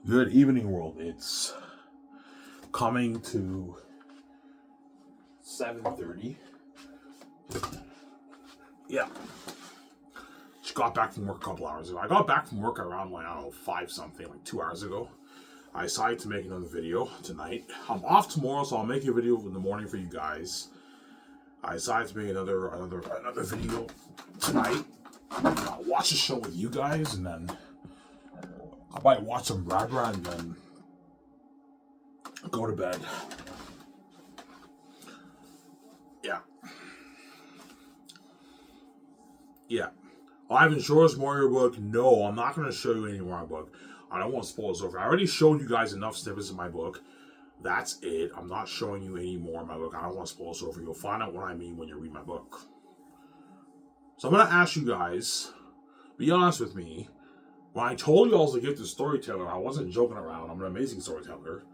Good evening, world. It's coming to 7:30. Yeah. Just got back from work a couple hours ago. I got back from work around, like, I don't know, 5 something, like 2 hours ago. I decided to make another video tonight. I'm off tomorrow, so I'll make a video in the morning for you guys. I decided to make another video tonight. I'll watch the show with you guys, and then I might watch some Radra and then go to bed. Yeah. Ivan Shore's Mario book. No, I'm not going to show you any more of my book. I don't want to spoil this over. I already showed you guys enough snippets of my book. That's it. I'm not showing you any more of my book. I don't want to spoil this over. You'll find out what I mean when you read my book. So I'm going to ask you guys, be honest with me. When I told you I was a gifted storyteller, I wasn't joking around. I'm an amazing storyteller.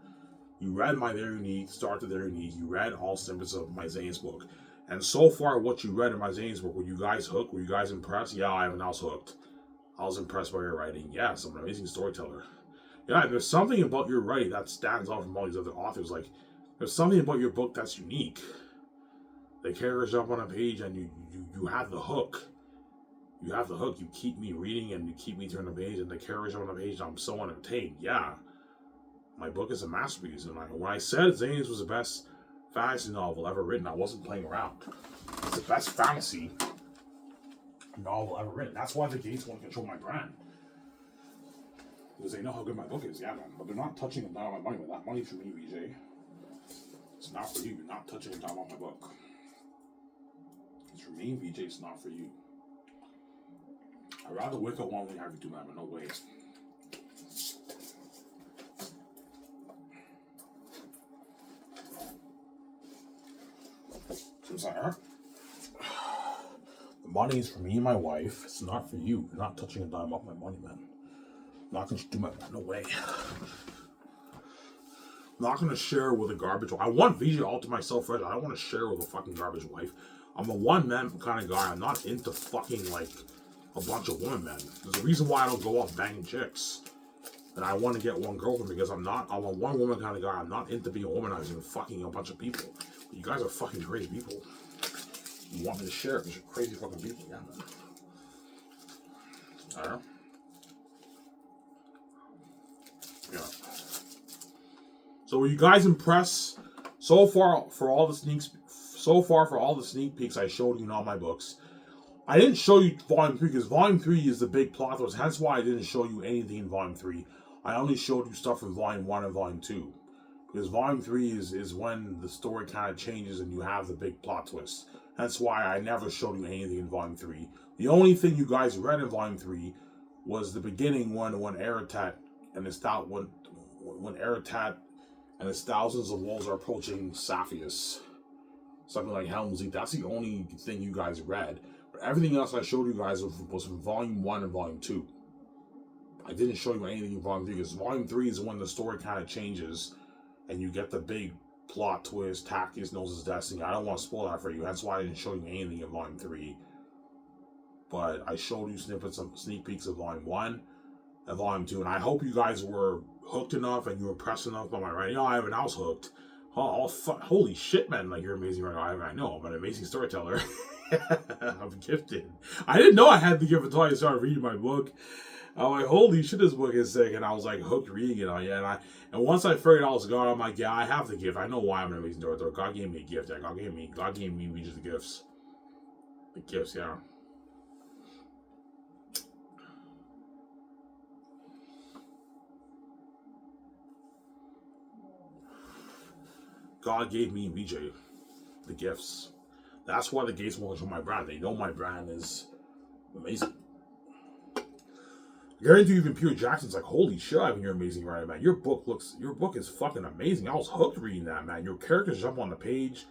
You read my There Unique, Start to There Unique. You read all snippets of my Zane's book. And so far, what you read in my Zane's book, were you guys hooked? Were you guys impressed? Yeah, I was hooked. I was impressed by your writing. Yes, I'm an amazing storyteller. Yeah, there's something about your writing that stands out from all these other authors. Like, there's something about your book that's unique. The characters jump on a page and you have the hook. You have the hook. You keep me reading and you keep me turning the page, and the characters jump on the page and I'm so entertained. Yeah. My book is a masterpiece. And when I said Zane's was the best fantasy novel ever written, I wasn't playing around. It's the best fantasy novel ever written. That's why the Gates want to control my brand. Because they know how good my book is, yeah, man. But they're not touching a dime on my money. That money's for me, VJ. It's not for you. You're not touching a dime on my book. It's for me, VJ. It's not for you. I'd rather wake up one thing I have to do, man, but no way. I'm sorry. The money is for me and my wife. It's not for you. You're not touching a dime off my money, man. I'm not going to do my... No way. I'm not going to share with a garbage wife. I want VJ all to myself, right? I don't want to share with a fucking garbage wife. I'm a one-man kind of guy. I'm not into fucking, like, a bunch of women, man. There's a reason why I don't go out banging chicks. And I want to get one girlfriend because I'm a one-woman kind of guy. I'm not into being a womanizer and fucking a bunch of people. You guys are fucking crazy people. You want me to share it because you're crazy fucking people. Yeah, man. Alright. Yeah. So were you guys impressed so far for all the sneak peeks I showed you in all my books? I didn't show you Volume 3 because Volume 3 is the big plot twist. Hence why I didn't show you anything in Volume 3. I only showed you stuff from Volume 1 and Volume 2. Because Volume 3 is when the story kind of changes and you have the big plot twist. That's why I never showed you anything in Volume 3. The only thing you guys read in Volume 3 was the beginning when Aratat and his thousands of wolves are approaching Saphius. Something like Helm's Deep. That's the only thing you guys read. But everything else I showed you guys was from Volume 1 and Volume 2. I didn't show you anything in Volume 3 because Volume 3 is when the story kind of changes and you get the big plot twist, Tachyon knows his destiny. I don't want to spoil that for you. That's why I didn't show you anything in Volume 3. But I showed you sneak peeks of Volume 1 and Volume 2. And I hope you guys were hooked enough and you were impressed enough by my writing. I was hooked. Holy shit, man. Like, you're amazing right now. I know. I'm an amazing storyteller. I'm gifted. I didn't know I had the gift until I started reading my book. I'm like, holy shit, this book is sick. And I was like hooked reading it on. Yeah, and once I figured out God, I'm like, yeah, I have the gift. I know why I'm an amazing storyteller. God gave me a gift. Yeah, God gave me just the gifts. The gifts, yeah. God gave me VJ the gifts. That's why the Gates want to show my brand. They know my brand is amazing. I guarantee even Peter Jackson's like, holy shit, Ivan, you're amazing, right, man? Your book is fucking amazing. I was hooked reading that, man. Your characters jump on the page.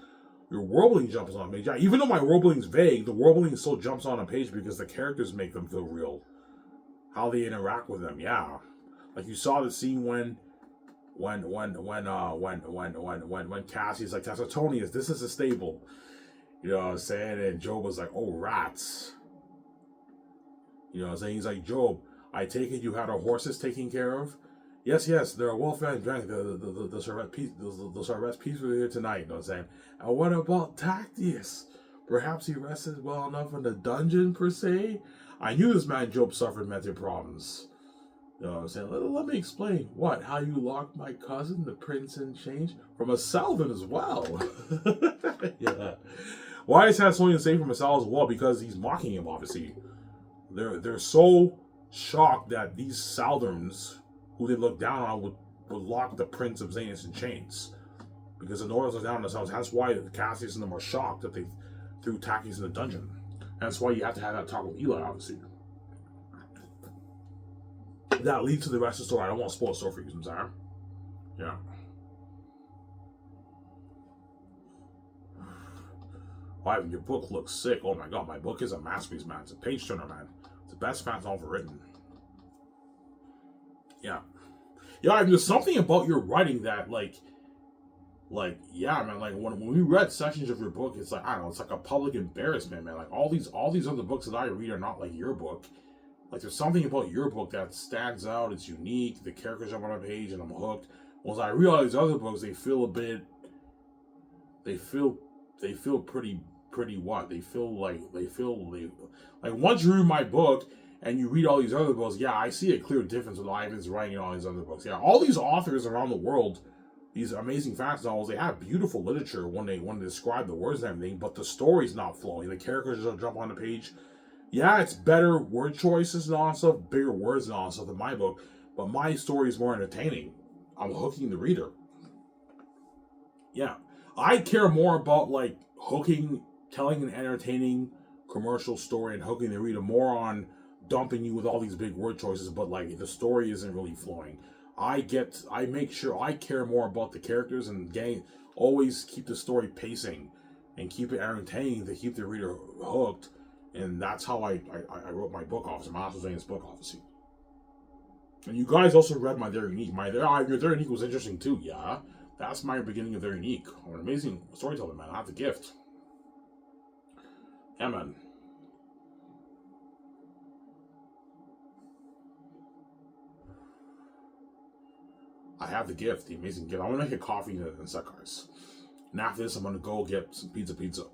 Your world building jumps on the page. Yeah, even though my world building's vague, the world building still jumps on a page because the characters make them feel real. How they interact with them, yeah. Like you saw the scene when Cassie's like, Tessitonius, this is a stable. You know what I'm saying? And Job was like, oh, rats. You know what I'm saying? He's like, Job, I take it you had our horses taken care of? Yes, yes, they're a well-fed drink. The shall rest peacefully here tonight. You know what I'm saying? And what about Tactius? Perhaps he rested well enough in the dungeon, per se? I knew this man Job suffered mental problems. You know what I'm saying? Let me explain. What? How you locked my cousin, the prince in change? From a Salvin as well. Yeah. Why is that something to say from a Sal as well? Because he's mocking him, obviously. They're so shocked that these Salderns, who they look down on, would lock the Prince of Zanus in chains. Because the Northerners are down on themselves. That's why Cassius and them are shocked that they threw Tactius in the dungeon. That's why you have to have that talk with Eli, obviously. That leads to the rest of the story. I don't want to spoil the story for you, Sam. Yeah. Wow, your book looks sick. Oh my god, my book is a masterpiece, man. It's a page turner, man. It's the best fan novel written. Yeah. Yeah, I mean, there's something about your writing that, yeah, man, like, when we read sections of your book, it's like, I don't know, it's like a public embarrassment, man. Like, all these other books that I read are not like your book. Like, there's something about your book that stands out, it's unique, the characters are on a page, and I'm hooked. Once I read all these other books, they feel pretty what? They feel like once you read my book and you read all these other books, yeah, I see a clear difference with Ivan's writing and all these other books. Yeah, all these authors around the world, these amazing fantasy novels, they have beautiful literature when they describe the words and everything, but the story's not flowing. The characters don't jump on the page. Yeah, it's better word choices and all that stuff, bigger words and all that stuff in my book, but my story is more entertaining. I'm hooking the reader. Yeah. I care more about, like, hooking, telling an entertaining commercial story and hooking the reader more on dumping you with all these big word choices, but, like, the story isn't really flowing. I make sure I care more about the characters and always keep the story pacing and keep it entertaining to keep the reader hooked. And that's how I wrote my book, obviously. My Master's Zanus book, obviously. And you guys also read my They're Unique. Your They're Unique was interesting too, yeah. That's my beginning of They're Unique. I'm an amazing storyteller, man. I have the gift. Yeah, man. I have the gift, the amazing gift. I'm gonna make a coffee in a sec, guys. And after this, I'm gonna go get some pizza.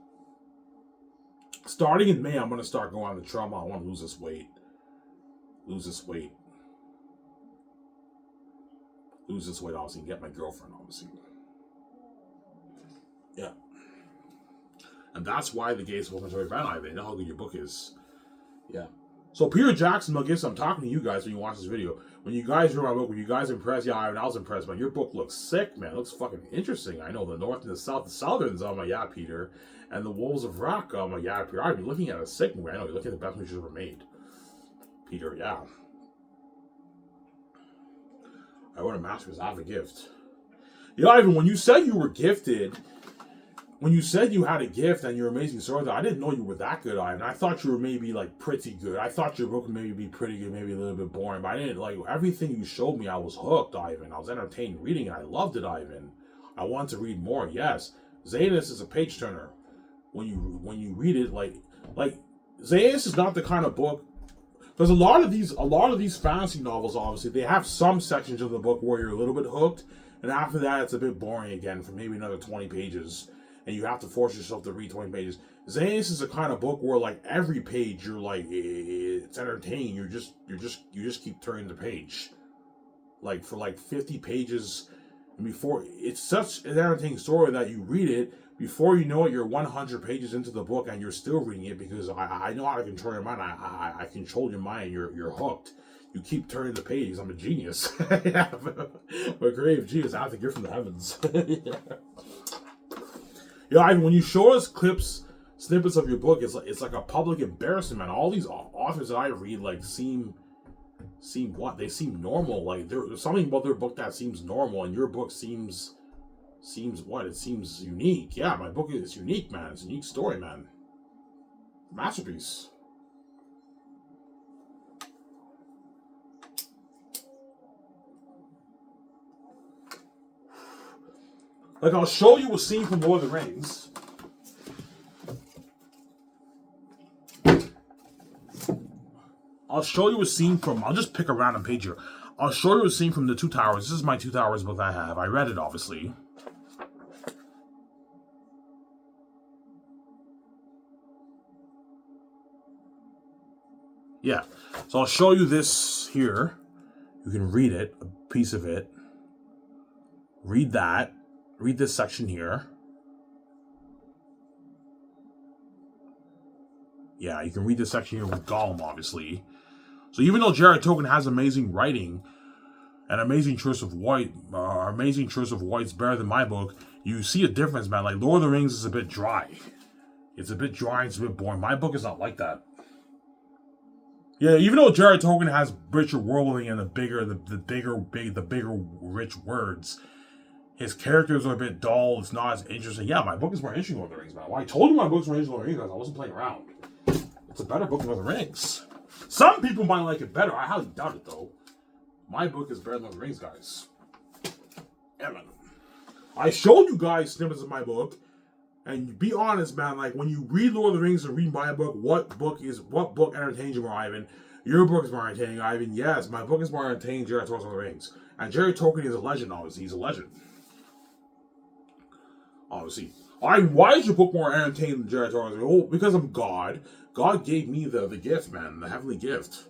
Starting in May, I'm gonna start going on the trauma. I want to lose this weight. Lose this weight, obviously, and get my girlfriend, obviously. Yeah. And that's why the gays will enjoy Van. They know how good your book is. Yeah. So Peter Jackson, Mel I'm talking to you guys when you watch this video. When you guys read my book, were you guys impressed? Yeah, I was impressed, man. Your book looks sick, man. It looks fucking interesting. I know the North and the South, the Southerns, I'm like, yeah, Peter. And the Wolves of Rock, I'm like, yeah, Peter. I'd be looking at a sick movie. I know, you're looking at the best movie you've ever made. Peter, yeah. I wrote a masterpiece. I have a gift. You know, Ivan, when you said you were gifted, when you said you had a gift and you're amazing storyteller, I didn't know you were that good, Ivan. I thought you were maybe, like, pretty good. I thought your book would maybe be pretty good, maybe a little bit boring, but I didn't, like, everything you showed me, I was hooked, Ivan. I was entertained reading it. I loved it, Ivan. I wanted to read more, yes. Zanus is a page turner. When you read it, like Zanus is not the kind of book, because a lot of these fantasy novels, obviously, they have some sections of the book where you're a little bit hooked, and after that, it's a bit boring again for maybe another 20 pages. And you have to force yourself to read 20 pages. Zanus is a kind of book where, like, every page you're like, it's entertaining. You just keep turning the page, like, for like 50 pages. And before, it's such an entertaining story that you read it, before you know it, you're 100 pages into the book and you're still reading it, because I know how to control your mind. I control your mind. You're hooked. You keep turning the pages. I'm a genius. Yeah, I'm a creative genius. I have to gift from the heavens. Yeah. Yeah, when you show us snippets of your book, it's like a public embarrassment, man. All these authors that I read, like, seem what? They seem normal. Like, there's something about their book that seems normal, and your book seems what? It seems unique. Yeah, my book is unique, man. It's a unique story, man. Masterpiece. Like, I'll show you a scene from Lord of the Rings. I'll show you a scene from, I'll just pick a random page here. I'll show you a scene from the Two Towers. This is my Two Towers book I have. I read it, obviously. Yeah. So I'll show you this here. You can read it, a piece of it. Read that. Read this section here. Yeah, you can read this section here with Gollum, obviously. So even though Jared Tolkien has amazing writing, and amazing choice of white's better than my book, you see a difference, man. Like Lord of the Rings is a bit dry. It's a bit dry, it's a bit boring. My book is not like that. Yeah, even though Jared Tolkien has richer world building and the bigger rich words, his characters are a bit dull. It's not as interesting. Yeah, my book is more interesting than Lord of the Rings, man. Well, I told you my book's more interesting than Lord of the Rings because I wasn't playing around. It's a better book than Lord of the Rings. Some people might like it better. I highly doubt it, though. My book is better than Lord of the Rings, guys. Yeah, man. I showed you guys snippets of my book, and be honest, man. Like when you read Lord of the Rings and read my book, what book entertains you more, Ivan? Your book is more entertaining, Ivan. Yes, my book is more entertaining. Jared Tolkien's Lord of the Rings, and Jared Tolkien is a legend. Obviously, he's a legend. Obviously, why is your book more entertaining than Jared Tolkien's? Oh, because I'm God. God gave me the gift, man, the heavenly gift.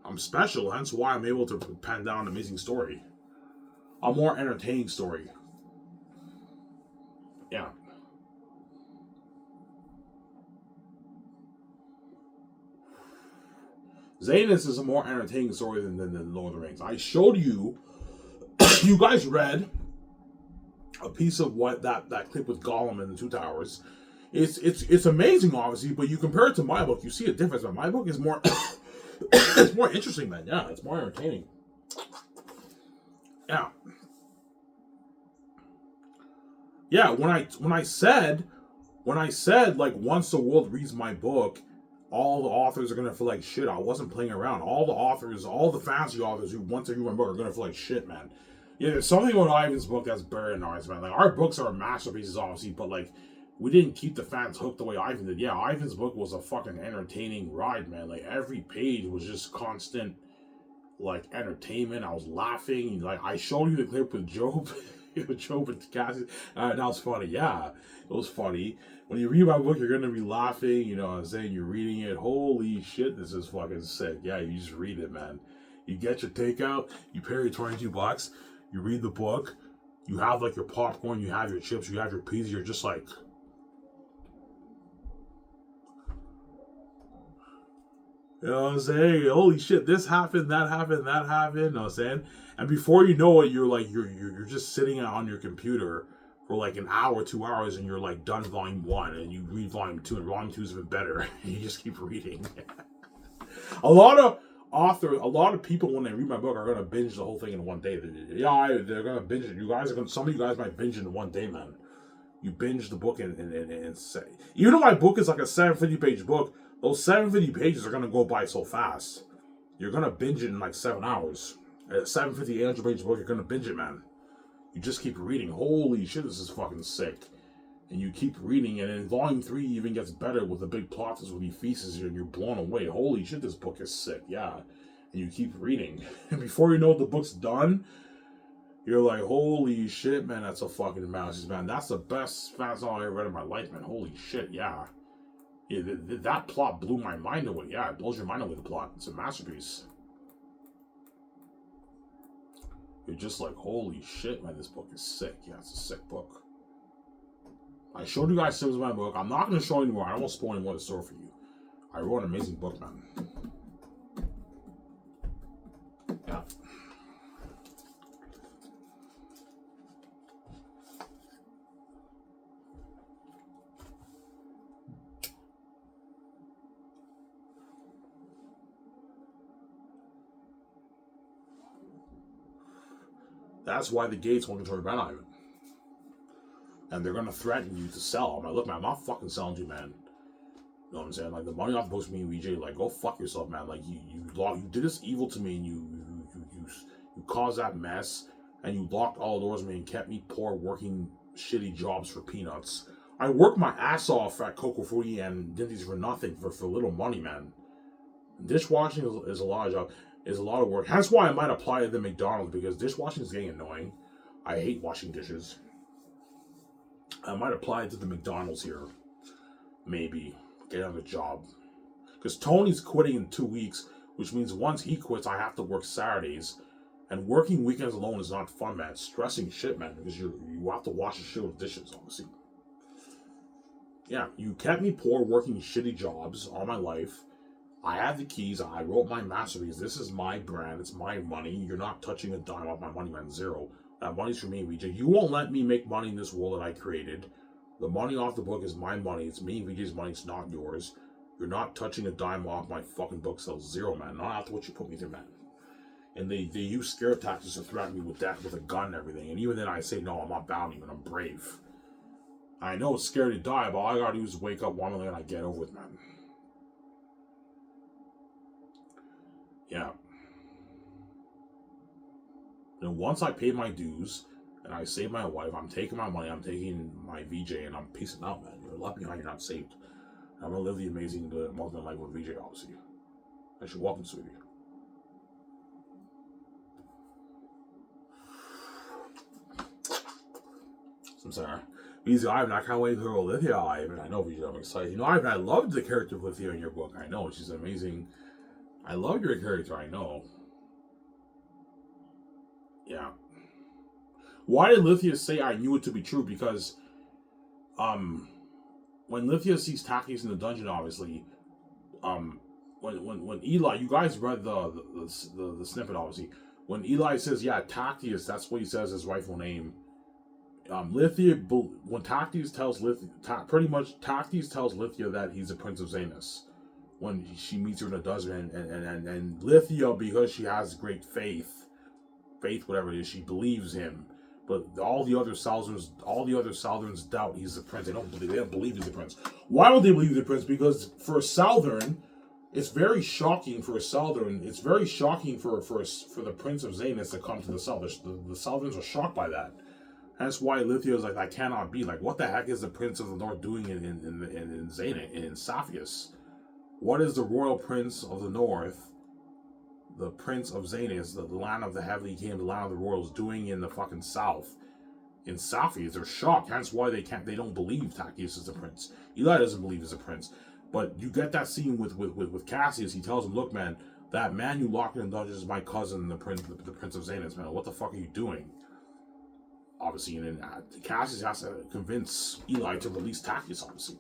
I'm special, hence why I'm able to pen down an amazing story. A more entertaining story. Yeah. Zanus is a more entertaining story than Lord of the Rings. I showed you, you guys read a piece of what that clip with Gollum in the Two Towers. It's amazing, obviously, but you compare it to my book, you see a difference. But my book is more it's more interesting, man. Yeah, it's more entertaining. Yeah. Yeah, when I said like once the world reads my book, all the authors are gonna feel like shit. I wasn't playing around. All the fantasy authors who want to read my book are gonna feel like shit, man. Yeah, there's something about Ivan's book that's better than ours, man. Like our books are masterpieces, obviously, but like we didn't keep the fans hooked the way Ivan did. Yeah, Ivan's book was a fucking entertaining ride, man. Like every page was just constant, like entertainment. I was laughing. Like I showed you the clip with Job, with Job and Cassie. That was funny. Yeah, it was funny. When you read my book, you're gonna be laughing. You know what I'm saying? You're reading it. Holy shit, this is fucking sick. Yeah, you just read it, man. You get your takeout. You pay your $22. You read the book. You have like your popcorn. You have your chips. You have your pizza. You're just like. You know what I'm saying? Holy shit, this happened, that happened, that happened. You know what I'm saying? And before you know it, you're just sitting on your computer for like an hour, 2 hours, and you're like done volume 1, and you read volume 2, and volume 2 is even better. And you just keep reading. A lot of people when they read my book are gonna binge the whole thing in one day. They're gonna binge it. Some of you guys might binge it in one day, man. You binge the book and say, even though my book is like a 750-page book, those 750 pages are gonna go by so fast. You're gonna binge it in like 7 hours. A 750, 800-page book, you're gonna binge it, man. You just keep reading. Holy shit, this is fucking sick. And you keep reading, and in volume 3 even gets better with the big plot twist when he feasts you, and you're blown away. Holy shit, this book is sick, yeah. And you keep reading. And before you know it, the book's done, you're like, holy shit, man, that's a fucking masterpiece, man. That's the best fantasy novel I ever read in my life, man. Holy shit, yeah. Yeah, that plot blew my mind away. Yeah, it blows your mind away, the plot. It's a masterpiece. You're just like, holy shit, man, this book is sick. Yeah, it's a sick book. I showed you guys snippets of my book. I'm not going to show anymore. I don't want to spoil any more of the story for you. I wrote an amazing book, man. Yeah. That's why the gates won't control your brand Ivan. And they're gonna threaten you to sell. I'm like, look, man, I'm not fucking selling you, man. You know what I'm saying? Like the money off the books, me and VJ, like, go fuck yourself, man. Like you did this evil to me, and you caused that mess, and you locked all the doors on me and kept me poor, working shitty jobs for peanuts. I worked my ass off at Coco Fruity and did these for nothing for little money, man. Dishwashing is a lot of job. is a lot of work. That's why I might apply to the McDonald's, because dishwashing is getting annoying. I hate washing dishes. I might apply it to the McDonald's here. Maybe. Get on the job. Because Tony's quitting in 2 weeks, which means once he quits, I have to work Saturdays. And working weekends alone is not fun, man. It's stressing shit, man, because you have to wash a shit of dishes, obviously. Yeah, you kept me poor working shitty jobs all my life. I have the keys. I wrote my masterpiece. This is my brand. It's my money. You're not touching a dime off my money, man. Zero. That money's for me, VJ. You won't let me make money in this world that I created. The money off the book is my money. It's me, VJ's money. It's not yours. You're not touching a dime off my fucking book sales. Zero, man. Not after what you put me through, man. And they use scare tactics to threaten me with death, with a gun and everything. And even then I say, no, I'm not bowing, and I'm brave. I know it's scary to die, but all I gotta do is wake up one minute and I get over it, man. Yeah. And once I pay my dues and I save my wife, I'm taking my money, I'm taking my VJ, and I'm peacing out, man. You're left behind, you're not saved. I'm gonna live the amazing multi life with VJ, obviously. I should welcome, sweetie. I'm sorry. Easy, Ivan, I can't wait to hear Lithia, Ivan. I know, VJ, I'm excited. You know, Ivan, I loved the character of Lithia in your book. I know, she's amazing. I love your character, I know. Yeah. Why did Lithia say I knew it to be true? Because, when Lithia sees Takis in the dungeon, obviously, when Eli, you guys read the snippet, obviously. When Eli says, yeah, Tactius, that's what he says his rightful name. Lithia, when Tactius tells Lithia, Tactius tells Lithia that he's the Prince of Zanus when she meets her in the dungeon, and Lithia, because she has great faith, whatever it is, she believes him. But all the other Southerns doubt he's the prince. They don't believe he's the prince. Why would they believe he's the prince? Because for a Southern, it's very shocking for a Southern. It's very shocking for the Prince of Zanus to come to the South. The Southerns are shocked by that. That's why Lithia is like, I cannot be. Like, what the heck is the Prince of the North doing in Zanus, in Saphius? What is the royal prince of the North, the Prince of Zanus, the land of the heavenly kingdom, the land of the royals, doing in the fucking South? In Saphius, they're shocked. Hence why they don't believe Tactius is the prince. Eli doesn't believe he's a prince. But you get that scene with Cassius. He tells him, look, man, that man you locked in the dungeon is my cousin, the Prince of Zanus, man. What the fuck are you doing? Obviously, and then Cassius has to convince Eli to release Tactius, obviously.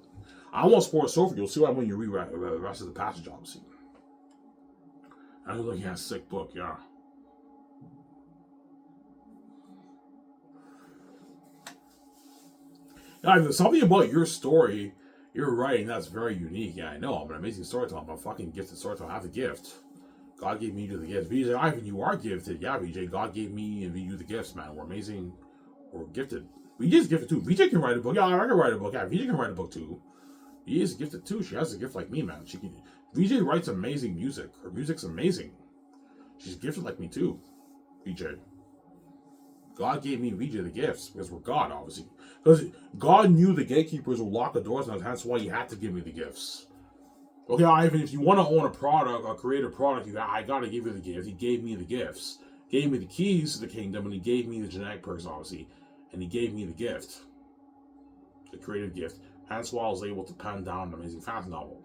I almost spoil so for you. You'll see why when you read the rest of the passage, obviously. I was looking at a sick book, yeah. Now, there's something about your story, your writing, that's very unique. Yeah, I know. I'm an amazing storyteller. I'm a fucking gifted storyteller. I have the gift. God gave me you the gift. VJ, Ivan, you are gifted. Yeah, VJ, God gave me and you the gifts, man. We're amazing. We're gifted. VJ's gifted too. VJ can write a book. Yeah, I can write a book. Yeah, VJ can write a book too. He is gifted too. She has a gift like me, man. She can. VJ writes amazing music. Her music's amazing. She's gifted like me too. VJ. God gave me and VJ the gifts because we're God, obviously. Because God knew the gatekeepers would lock the doors, and that's why He had to give me the gifts. Okay, Ivan, if you want to own a product, or create a product, I got to give you the gift. He gave me the gifts. Gave me the keys to the kingdom, and He gave me the genetic person, obviously. And He gave me the gift. The creative gift. Hence why I was able to pen down an amazing fantasy novel.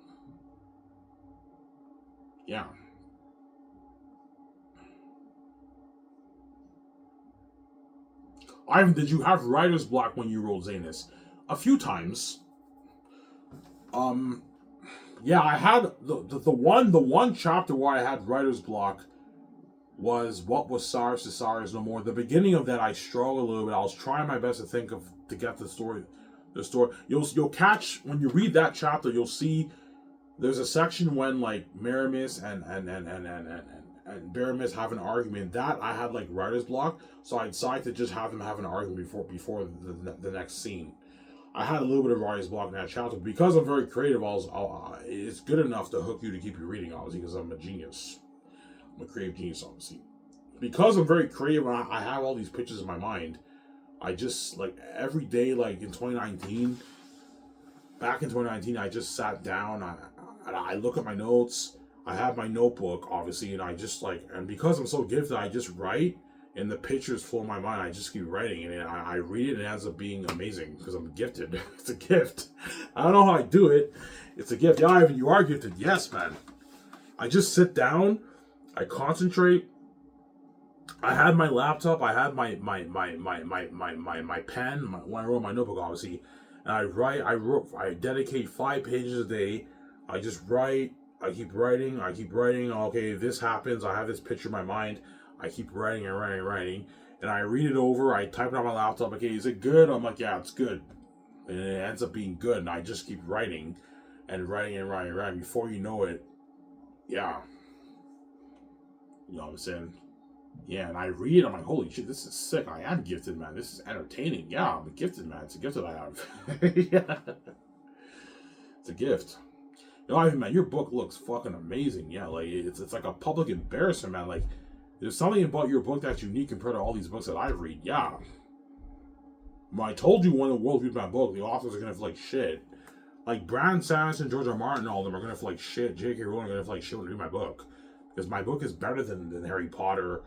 Yeah. Ivan, did you have writer's block when you wrote Zanus? A few times. Yeah, I had the one chapter where I had writer's block was What Was Cyrus to Cyrus No More. The beginning of that I struggled a little bit. I was trying my best to get the story. You'll catch when you read that chapter. You'll see there's a section when like Maramis and Baramis have an argument. That I had like writer's block, so I decided to just have them have an argument before the next scene. I had a little bit of writer's block in that chapter because I'm very creative. It's good enough to hook you to keep you reading, obviously, because I'm a genius. I'm a creative genius, obviously. Because I'm very creative and I have all these pictures in my mind, I just, like, every day, like, back in 2019, I just sat down, I look at my notes, I have my notebook, obviously, and I just like, and because I'm so gifted, I just write, and the pictures flow in my mind. I just keep writing, and I read it, and it ends up being amazing because I'm gifted. It's a gift. I don't know how I do it. It's a gift. Yeah, Ivan, you are gifted. Yes, man. I just sit down, I concentrate. I had my laptop, I had my pen, when I wrote my notebook, obviously, and I dedicate 5 pages a day. I just write, I keep writing, okay, this happens, I have this picture in my mind, I keep writing and writing and writing, and I read it over, I type it on my laptop, okay, is it good? I'm like, yeah, it's good. And it ends up being good, and I just keep writing, and writing and writing and writing. Before you know it, yeah. You know what I'm saying? Yeah, and I read, I'm like, holy shit, this is sick. I am gifted, man. This is entertaining. Yeah, I'm a gifted, man. It's a gift that I have. Yeah. It's a gift. You know, I mean, man, your book looks fucking amazing. Yeah, like, it's like a public embarrassment, man. Like, there's something about your book that's unique compared to all these books that I read. Yeah. When I told you when the world reads my book, the authors are gonna feel like shit. Like, Brandon Sanderson, George R. Martin, all of them are gonna feel like shit. J.K. Rowling are gonna feel like shit when they read my book. Because my book is better than Harry Potter,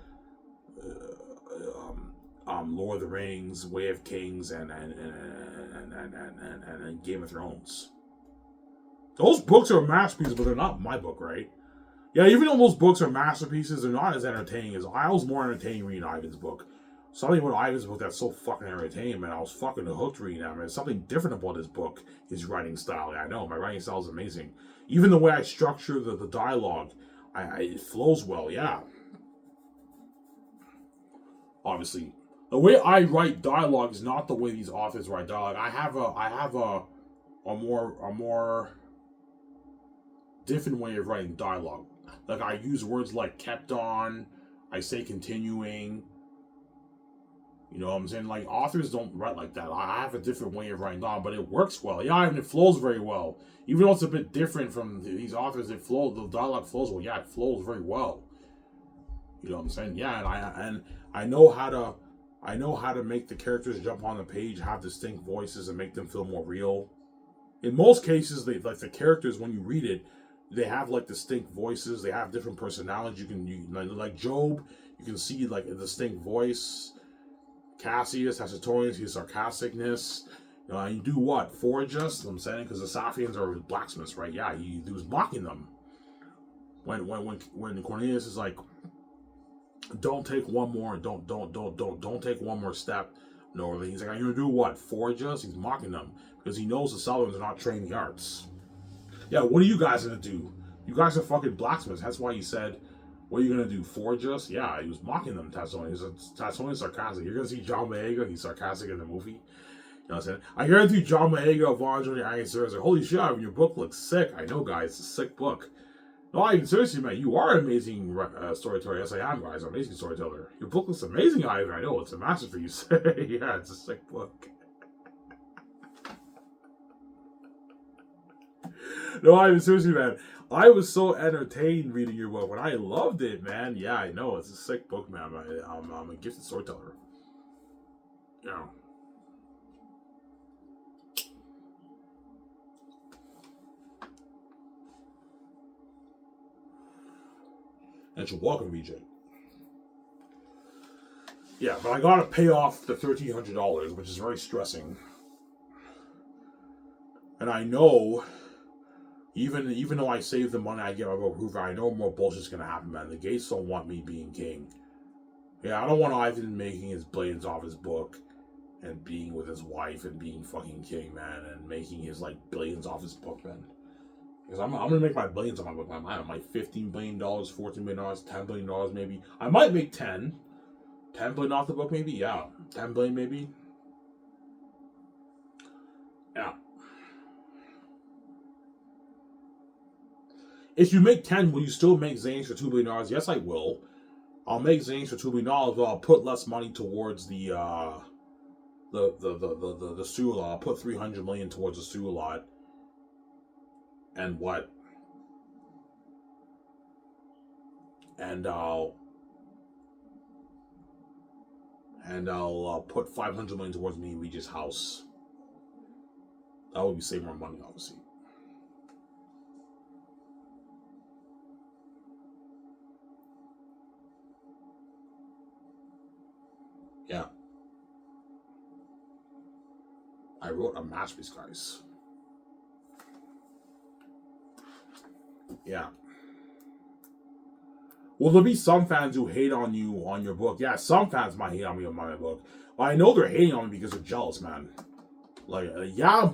Lord of the Rings, Way of Kings, and Game of Thrones. Those books are masterpieces, but they're not my book, right? Yeah, even though those books are masterpieces, they're not as entertaining as I was more entertaining reading Ivan's book. Something about Ivan's book that's so fucking entertaining, man. I was fucking hooked reading that, man. Something different about his book, his writing style. Yeah, I know, my writing style is amazing. Even the way I structure the dialogue, it flows well, yeah. Obviously, the way I write dialogue is not the way these authors write dialogue. I have a more different way of writing dialogue. Like, I use words like kept on, I say continuing. You know what I'm saying? Like, authors don't write like that. I have a different way of writing dialogue, but it works well. Yeah, and it flows very well. Even though it's a bit different from these authors, the dialogue flows well. Yeah, it flows very well. You know what I'm saying? Yeah, and I know how to make the characters jump on the page, have distinct voices, and make them feel more real. In most cases, like the characters when you read it, they have like distinct voices. They have different personalities. You like Job, you can see like a distinct voice. Cassius, Tacitorius, his sarcasticness. You do what? Forgus, I'm saying, because the Safians are blacksmiths, right? Yeah, he was mocking them. When Cornelius is like, don't take one more, don't take one more step. No, he's like, are you gonna do what? Forge us? He's mocking them because he knows the Southerns are not trained in the arts. Yeah, what are you guys gonna do? You guys are fucking blacksmiths. That's why he said, what are you gonna do? Forge us? Yeah, he was mocking them. Tassonius sarcastic. You're gonna see John Boyega. He's sarcastic in the movie. You know what I'm saying? I guarantee John Boyega, Vaughn Jr., Ian Sears like, holy shit, your book looks sick. I know, guys, it's a sick book. No, Ivan, seriously, man, you are an amazing storyteller. Yes, I am, guys. I'm an amazing storyteller. Your book looks amazing, Ivan. I know, it's a masterpiece. Yeah, it's a sick book. No, Ivan, seriously, man. I was so entertained reading your book, and I loved it, man. Yeah, I know. It's a sick book, man. I'm a gifted storyteller. Yeah. And you're welcome, BJ. Yeah, but I gotta pay off the $1,300, which is very stressing. And I know, even though I save the money I get my book Hoover, I know more bullshit's gonna happen, man. The Gates don't want me being king. Yeah, I don't want Ivan making his billions off his book and being with his wife and being fucking king, man, and making his like billions off his book, man. Because I'm gonna make my billions on my book. I might $15 billion, $14 billion, $10 billion maybe. I might make 10 billion off the book, maybe. Yeah, 10 billion maybe. Yeah. If you make 10, will you still make Zane's for $2 billion? Yes, I will. I'll make Zane's for $2 billion, but I'll put less money towards the sewer lot. I'll put $300 million towards the sewer lot. And what? And I'll put $500 million towards me and Regis' house. That would be save more money, obviously. Yeah. I wrote a masterpiece, guys. Yeah. Well, there'll be some fans who hate on you on your book. Yeah, some fans might hate on me on my book. But I know they're hating on me because they're jealous, man. Like, yeah,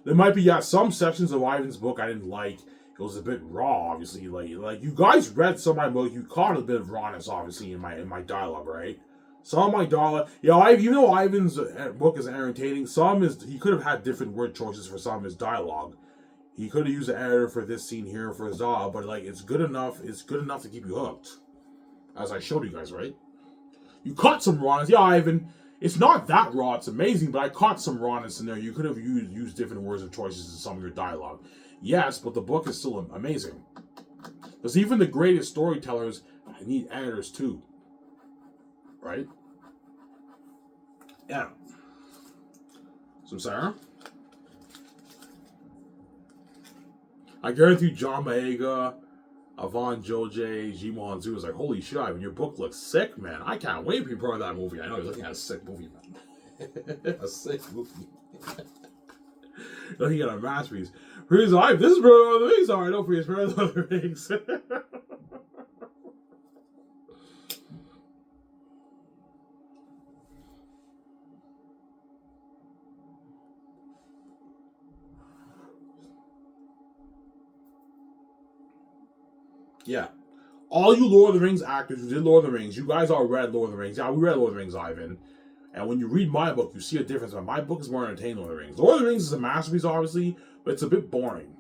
there might be some sections of Ivan's book I didn't like. It was a bit raw, obviously. Like you guys read some of my book, you caught a bit of rawness, obviously, in my dialogue, right? Some of my dialogue, even though Ivan's book is entertaining, he could have had different word choices for some of his dialogue. He could have used an editor for this scene here for his dialogue, but like it's good enough. It's good enough to keep you hooked, as I showed you guys, right? You caught some rawness, yeah, Ivan. It's not that raw, it's amazing, but I caught some rawness in there. You could have used different words or choices in some of your dialogue. Yes, but the book is still amazing. Because even the greatest storytellers need editors too. Right? Yeah. So, Sarah? I guarantee John Boyega, Avon Joje, Jimo Hanzu was like, holy shit, Ivan, your book looks sick, man. I can't wait to be part of that movie. I know he's looking at a sick movie, man. A sick movie. Looking at a masterpiece. Here's Ivan. This is Brother of the Rings. Alright, don't forget Brother of the Rings. Yeah. All you Lord of the Rings actors who did Lord of the Rings, you guys all read Lord of the Rings. Yeah, we read Lord of the Rings, Ivan. And when you read my book, you see a difference. My book is more entertaining than Lord of the Rings. Lord of the Rings is a masterpiece, obviously, but it's a bit boring.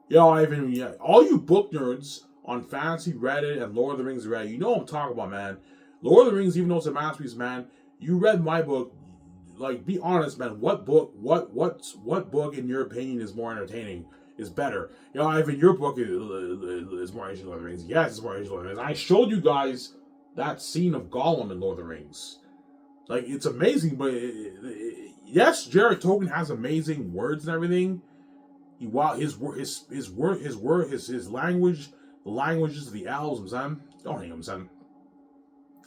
Yeah, Ivan, yeah. All you book nerds on Fantasy Reddit and Lord of the Rings Reddit, you know what I'm talking about, man. Lord of the Rings, even though it's a masterpiece, man, you read my book. Like, be honest, man. What book in your opinion is more entertaining? Is better? Ivan, your book is more interesting than Lord of the Rings. Yes, it's more interesting than Lord of the Rings. I showed you guys that scene of Gollum in Lord of the Rings. Like, it's amazing, but yes, Jared Tolkien has amazing words and everything. His language, the languages of the elves, son. Don't hang him, son.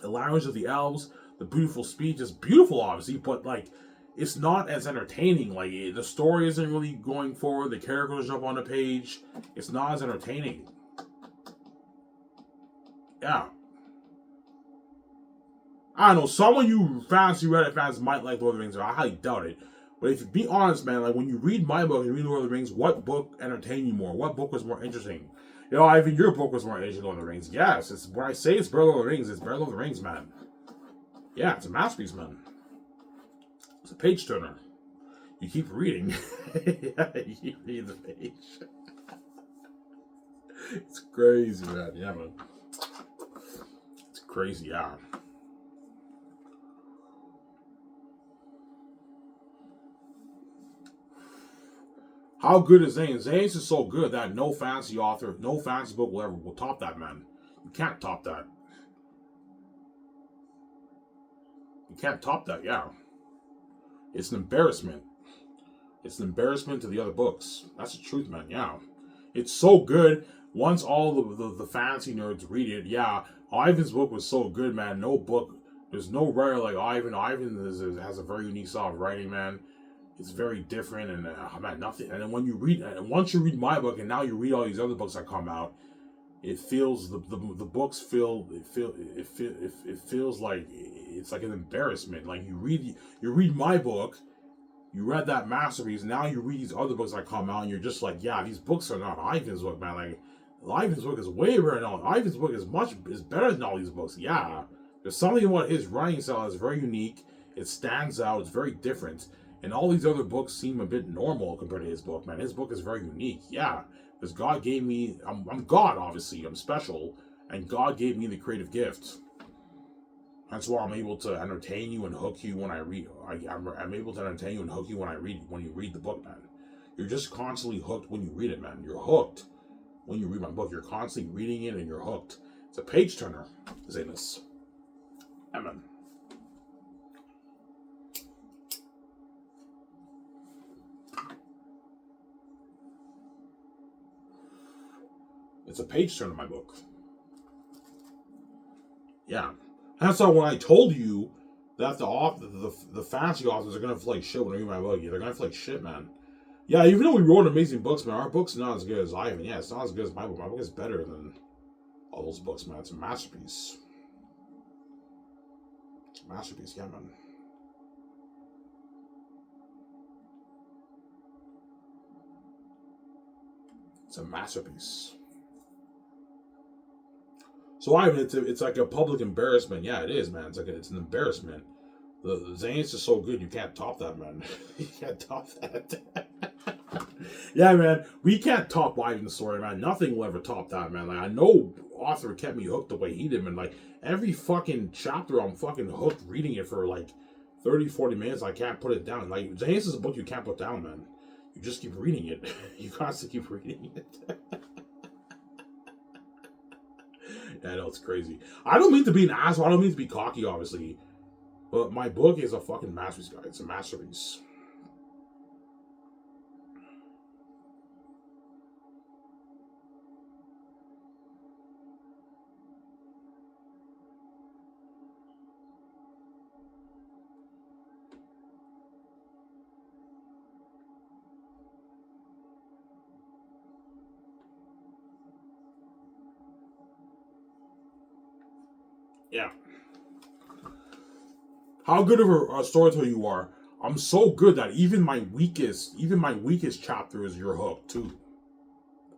The language of the elves, the beautiful speech is beautiful, obviously, but like it's not as entertaining. Like the story isn't really going forward. The characters jump on the page. It's not as entertaining. Yeah. I don't know. Some of you fantasy Reddit fans might like Lord of the Rings, or I highly doubt it. But if you be honest, man, like when you read my book and you read Lord of the Rings, what book entertained you more? What book was more interesting? Ivan, your book was more interesting than Lord of the Rings. Yes, it's when I say it's better Lord of the Rings, it's better Lord of the Rings, man. Yeah, it's a masterpiece, man. It's a page turner. You keep reading. Yeah, you keep reading the page. It's crazy, man. Yeah, man. It's crazy, yeah. How good is Zane's? Zane's is so good that no fantasy author, no fantasy book will top that, man. You can't top that. You can't top that, yeah. It's an embarrassment. It's an embarrassment to the other books. That's the truth, man, yeah. It's so good. Once all the fantasy nerds read it, yeah. Ivan's book was so good, man. There's no writer like Ivan. Has a very unique style of writing, man. It's very different, and man, nothing. And then once you read my book, and now you read all these other books that come out, it feels the books it feels like it's like an embarrassment. Like you read my book, you read that masterpiece, now you read these other books that come out, and you're just like, yeah, these books are not Ivan's book, man. Like Ivan's book is way better than all. Ivan's book is better than all these books. Yeah, there's something about his writing style that's very unique. It stands out. It's very different. And all these other books seem a bit normal compared to his book, man. His book is very unique. Yeah, because God gave me, I'm God, obviously. I'm special. And God gave me the creative gift. That's why I'm able to entertain you and hook you when I read. I'm able to entertain you and hook you when you read the book, man. You're just constantly hooked when you read it, man. You're hooked when you read my book. You're constantly reading it and you're hooked. It's a page turner, Zanus. Amen. It's a page turner in my book. Yeah. That's why when I told you That the fancy authors are gonna feel like shit when they read my book. They're gonna feel like shit, man. Yeah, even though we wrote amazing books, man, our book's not as good as Ivan. Yeah, it's not as good as my book. My book is better than all those books, man. It's a masterpiece. It's a masterpiece, yeah, man. It's a masterpiece. So Ivan, it's like a public embarrassment. Yeah, it is, man. It's an embarrassment. The Zane's is so good, you can't top that, man. You can't top that. Yeah, man, we can't top Ivan's story, man. Nothing will ever top that, man. Like, I know author kept me hooked the way he did, man. Like, every fucking chapter, I'm fucking hooked reading it for like 30, 40 minutes. I can't put it down. Like, Zane's is a book you can't put down, man. You just keep reading it. You constantly keep reading it. Yeah, I know, it's crazy. I don't mean to be an asshole. I don't mean to be cocky, obviously. But my book is a fucking masterpiece, guys. It's a masterpiece. Yeah. How good of a storyteller you are. I'm so good that even my weakest chapters, you're hooked too.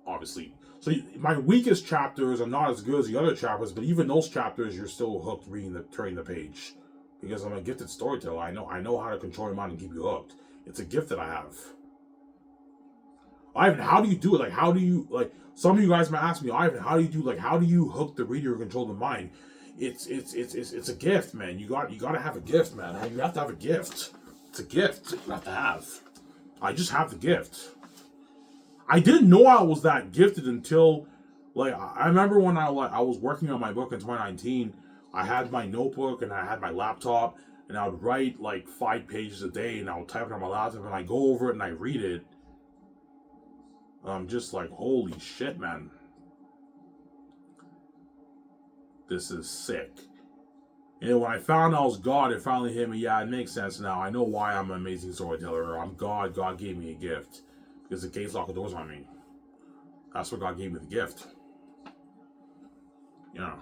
Obviously. So my weakest chapters are not as good as the other chapters, but even those chapters, you're still hooked turning the page. Because I'm a gifted storyteller. I know how to control your mind and keep you hooked. It's a gift that I have. Ivan, how do you do it? Like, how do you, like, some of you guys might ask me, Ivan, how do you hook the reader and control the mind? It's a gift, man. You gotta have a gift, man. You have to have a gift. It's a gift you have to have. I just have the gift. I didn't know I was that gifted until, like, I remember when I was working on my book in 2019. I had my notebook and I had my laptop, and I would write like 5 pages a day, and I would type it on my laptop, and I go over it and I read it. I'm just like, holy shit, man. This is sick. And when I found I was God, it finally hit me. Yeah, it makes sense now. I know why I'm an amazing storyteller. I'm God. God gave me a gift. Because the gates lock the doors on me. That's what God gave me, the gift. You know.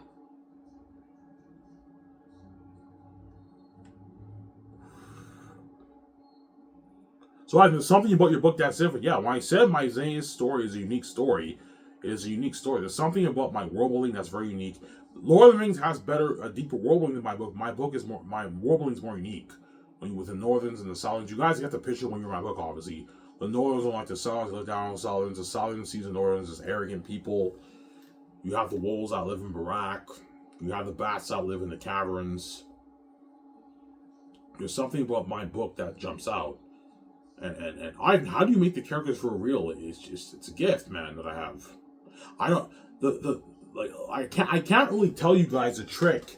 So there's something about your book that's different. Yeah, when I said my Zane's story is a unique story, it is a unique story. There's something about my world building that's very unique. Lord of the Rings has a deeper world building than my book. My world building is more unique. With the Northerns and the Southerners, you guys get the picture when you read my book, obviously. The Northerns are like the Southerners, look down on the Southerners. The Southerners see the Northerns as arrogant people. You have the wolves that live in Barack. You have the bats that live in the caverns. There's something about my book that jumps out. And how do you make the characters for real? It's a gift, man, that I have. I don't I can't really tell you guys a trick.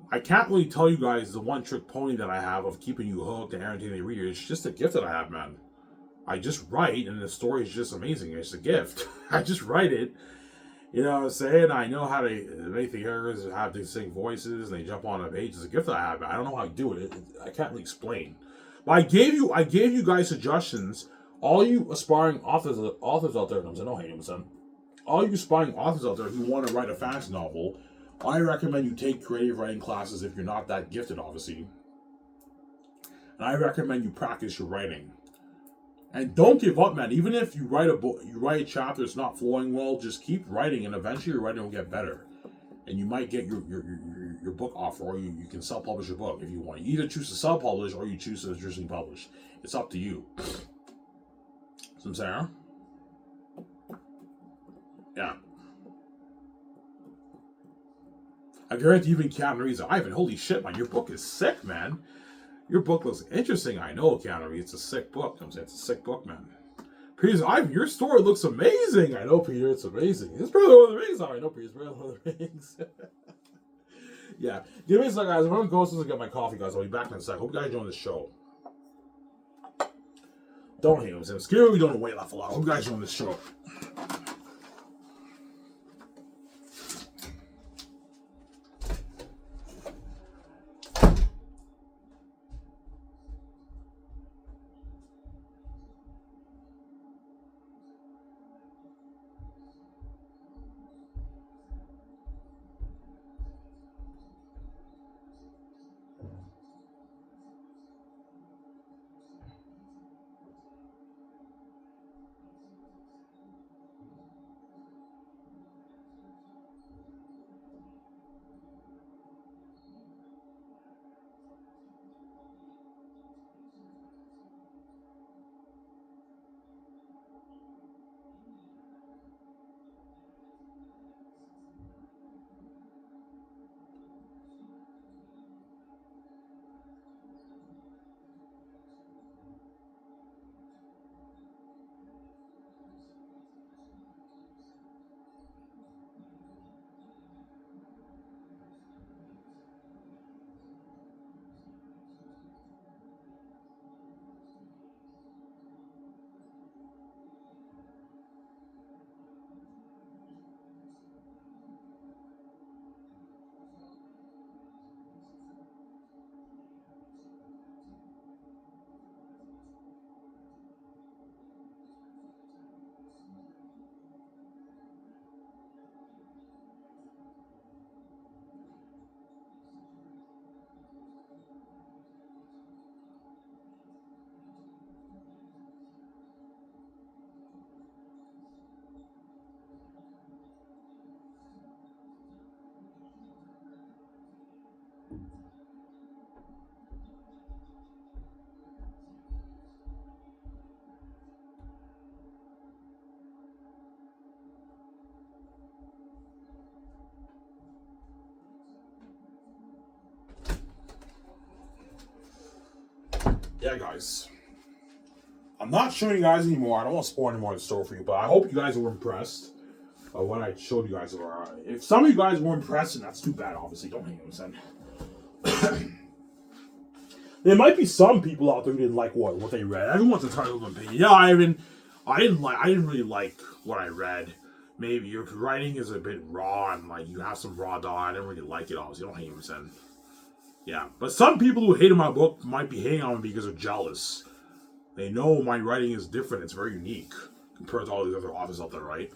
I can't really tell you guys the one trick pony that I have of keeping you hooked and entertaining the reader. It's just a gift that I have, man. I just write, and the story is just amazing. It's a gift. I just write it. You know what I'm saying? I know how to make the characters have distinct voices, and they jump on a page. It's a gift that I have. I don't know how I do it. I can't really explain. But I gave you guys suggestions. All you aspiring authors out there, I don't hate him, son. All you aspiring authors out there who want to write a fantasy novel, I recommend you take creative writing classes if you're not that gifted, obviously. And I recommend you practice your writing. And don't give up, man. Even if you write a chapter that's not flowing well, just keep writing, and eventually your writing will get better. And you might get your book offer, or you can self-publish your book if you want. You either choose to self-publish or you choose to traditionally publish. It's up to you. So I'm saying, huh? Yeah. I guarantee even Keanu Reeves, Ivan, holy shit, man, your book is sick, man. Your book looks interesting. I know, Keanu Reeves, it's a sick book. I'm saying it's a sick book, man. Peter, Ivan, your story looks amazing. I know, Peter, it's amazing. It's Brother of the Rings. I know, Peter, it's Brother of the Rings. Yeah. Give me a second, guys. I'm going to go and get my coffee, guys. I'll be back in a second. Hope you guys enjoy the show. Don't hate him. I'm scared we don't wait that for long. Hope you guys enjoy the show. Yeah, guys. I'm not showing you guys anymore. I don't want to spoil any more of the story for you, but I hope you guys were impressed by what I showed you guys. If some of you guys were impressed, and that's too bad, obviously. Don't hang on a There might be some people out there who didn't like what they read. Everyone's entitled to an opinion. Yeah, I didn't really like what I read. Maybe your writing is a bit raw and like you have some raw dog. I didn't really like it, obviously. Don't hate me, yeah, but some people who hated my book might be hating on me because they're jealous. They know my writing is different. It's very unique compared to all these other authors out there, right?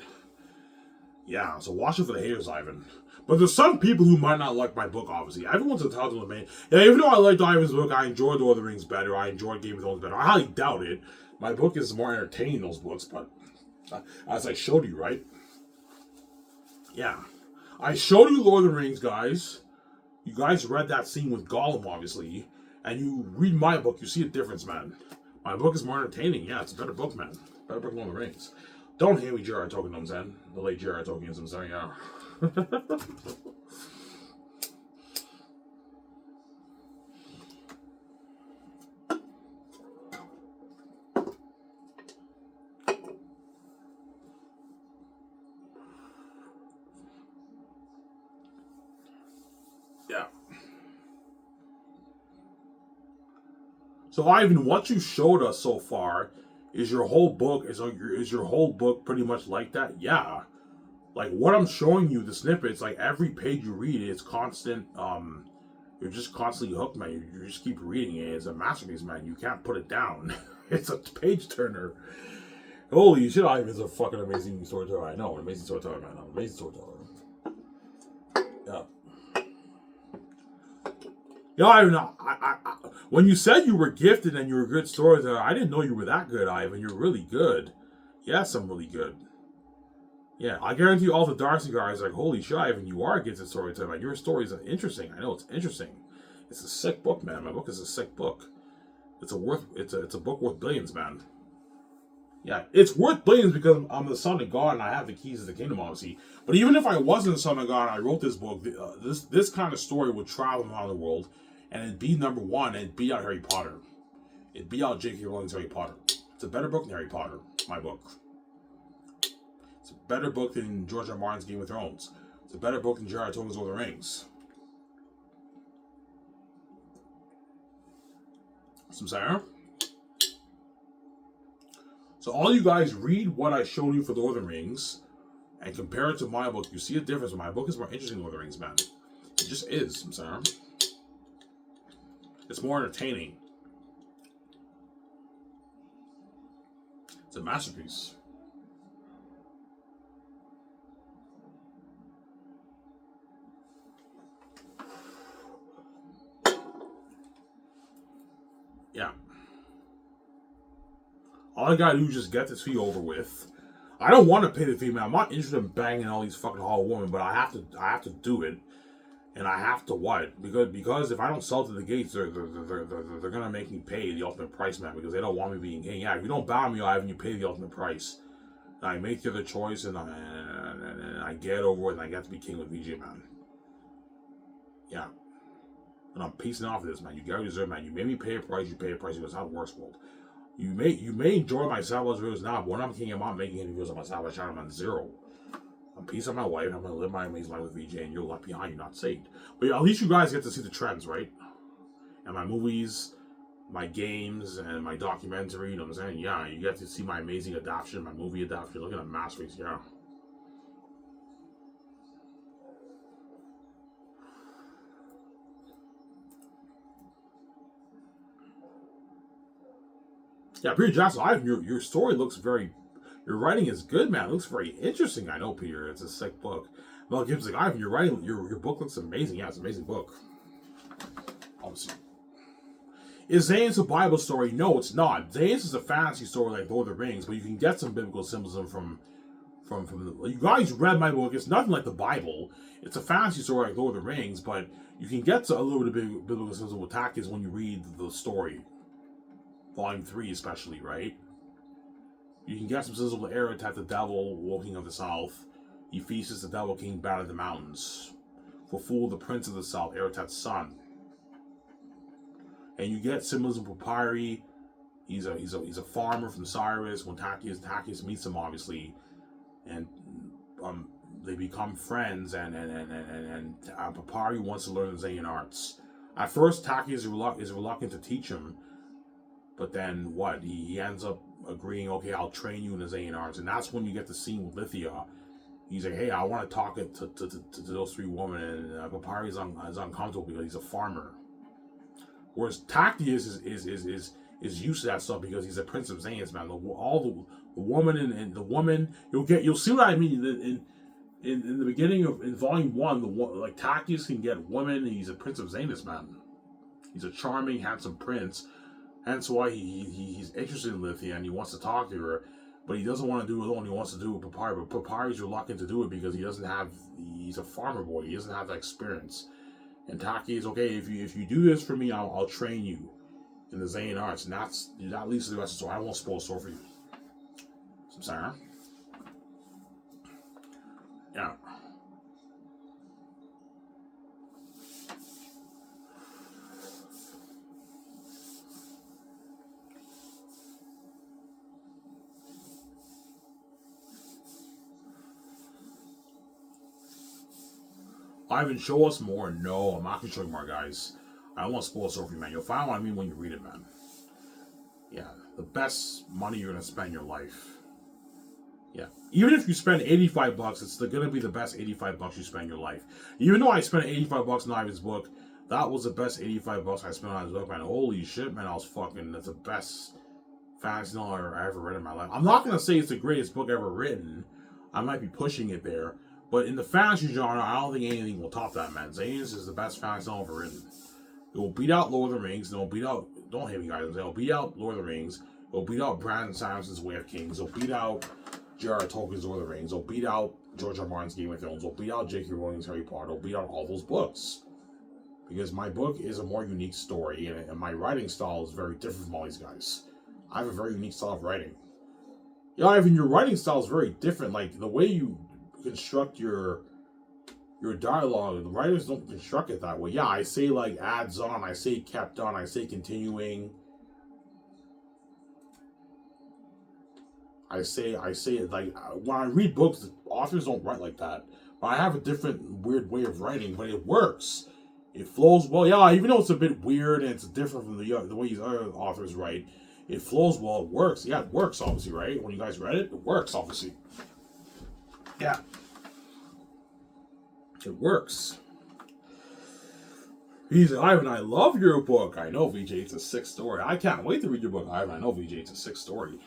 Yeah, so watch it for the haters, Ivan. But there's some people who might not like my book, obviously. Everyone's entitled to opinion. Yeah, even though I liked Ivan's book, I enjoyed Lord of the Rings better. I enjoyed Game of Thrones better. I highly doubt it. My book is more entertaining than those books, but as I showed you, right? Yeah. I showed you Lord of the Rings, guys. You guys read that scene with Gollum, obviously, and you read my book, you see a difference, man. My book is more entertaining. Yeah, it's a better book, man. Better book than Lord of the Rings. Don't hate me, J.R.R. Tolkien, I'm saying. The late J.R.R. Tolkien, I'm saying, yeah. Yeah. So Ivan, what you showed us so far is your whole book is your whole book pretty much like that? Yeah. Like what I'm showing you, the snippets, like every page you read, it's constant. You're just constantly hooked, man. You just keep reading it. It's a masterpiece, man. You can't put it down. It's a page turner. Holy shit, Ivan is a fucking amazing storyteller. I know, an amazing storyteller, man. I'm an amazing storyteller. Yeah. Yeah, Ivan, when you said you were gifted and you were a good storyteller, I didn't know you were that good, Ivan. You're really good. Yes, I'm really good. Yeah, I guarantee you all the Darcy guys are like, holy shit, Ivan, you are a gifted storyteller. Like, your story is interesting. I know it's interesting. It's a sick book, man. My book is a sick book. It's a book worth billions, man. Yeah, it's worth billions because I'm the son of God and I have the keys to the kingdom, obviously. But even if I wasn't the son of God and I wrote this book, this kind of story would travel around the world, and it'd be number one, and it'd be out Harry Potter. It'd be out J.K. Rowling's Harry Potter. It's a better book than Harry Potter, my book. It's a better book than George R. Martin's Game of Thrones. It's a better book than J.R.R. Tolkien's Lord of the Rings. Some Sarah. So all you guys read what I showed you for Lord of the Rings and compare it to my book. You see a difference. My book is more interesting than Lord of the Rings, man. It just is, I'm sorry. It's more entertaining. It's a masterpiece. Yeah. All I gotta do is just get this fee over with. I don't want to pay the fee, man. I'm not interested in banging all these fucking hot women, but I have to do it, and I have to what? Because if I don't sell to the gates, they're gonna make me pay the ultimate price, man. Because they don't want me being king. Yeah, if you don't bow me, Ivan, you pay the ultimate price. And I make the other choice, and I get over with, and I get to be king with VJ, man. Yeah, and I'm piecing off this, man. You gotta deserve, man. You made me pay a price. You pay a price. Because how it works, world. You may enjoy my Salvage videos now, but when I'm king, I'm not making any videos on my Salvage channel. I'm on zero. I'm peace on my wife. I'm gonna live my amazing life with VJ, and you're left behind. You're not saved. But at least you guys get to see the trends, right? And my movies, my games, and my documentary. You know what I'm saying? Yeah, you get to see my amazing adaptation, my movie adaptation. Look at that masterpiece, yeah. Yeah, Peter Jackson, your story looks very. Your writing is good, man. It looks very interesting. I know, Peter. It's a sick book. Mel Gibson's like, Ivan, your writing, your book looks amazing. Yeah, it's an amazing book. Obviously. Is Zane's a Bible story? No, it's not. Zane's is a fantasy story like Lord of the Rings, but you can get some biblical symbolism from the. You guys read my book. It's nothing like the Bible. It's a fantasy story like Lord of the Rings, but You can get to a little bit of biblical symbolism with Tactics when you read the story. Volume 3 especially, right? You can get some symbolism with Aratat, the devil walking of the south. He feasts the devil king bad of the mountains. For fool the prince of the south, Aratat's son. And you get symbolism with Papyri. He's a farmer from Cyrus. When Tachys meets him, obviously, and they become friends. And Papyri wants to learn the Zayn arts. At first, Tachys is reluctant to teach him, but then what? He ends up agreeing. Okay, I'll train you in the Zayn arts, and that's when you get the scene with Lithia. He's like, hey, I want to talk to those 3 women, and Papyri is uncomfortable because he's a farmer. Whereas Tactius is used to that stuff because he's a prince of Zanes, man. All the woman and the woman, you'll see what I mean in the beginning of in volume 1. Like Tactius can get women. And he's a prince of Zanus, man. He's a charming, handsome prince. Hence why he's interested in Lithia and he wants to talk to her, but he doesn't want to do it alone. He wants to do it with Papyri, but Papyri's reluctant to do it because he's a farmer boy. He doesn't have that experience. And Taki is okay. If you do this for me, I'll train you in the Zayn arts, and that leads to the rest of the story. I won't spoil the story for you. So I'm sorry, huh? Yeah. Ivan, show us more. No, I'm not gonna show you more, guys. I don't want to spoil the story for you, man. You'll find what I mean when you read it, man. Yeah, the best money you're gonna spend in your life. Yeah, even if you spend $85, it's gonna be the best $85 you spend in your life. Even though I spent $85 on Ivan's book, that was the best $85 I spent on his book, man. Holy shit, man! That's the best fantasy novel I ever read in my life. I'm not gonna say it's the greatest book ever written. I might be pushing it there. But in the fantasy genre, I don't think anything will top that, man. Zanus is the best fantasy novel ever written. It will beat out Lord of the Rings. Don't hate me, guys. It will beat out Lord of the Rings. It will beat out Brandon Sanderson's Way of Kings. It will beat out J.R.R. Tolkien's Lord of the Rings. It will beat out George R. Martin's Game of Thrones. It will beat out J.K. Rowling's Harry Potter. It will beat out all those books. Because my book is a more unique story, and my writing style is very different from all these guys. I have a very unique style of writing. Yeah, Ivan, your writing style is very different. Like, the way you construct your dialogue, the writers don't construct it that way. Yeah, I say like adds on, I say kept on, I say continuing, I say it like when I read books, authors don't write like that. But I have a different weird way of writing, but it works. It flows well. Yeah, even though it's a bit weird and it's different from the way these other authors write, it flows well. It works. Yeah, it works obviously, right? When you guys read it, it works obviously. Yeah. It works. He's like, Ivan, I love your book. I know, VJ, it's a sick story. I can't wait to read your book, Ivan. I know, VJ, it's a sick story. You know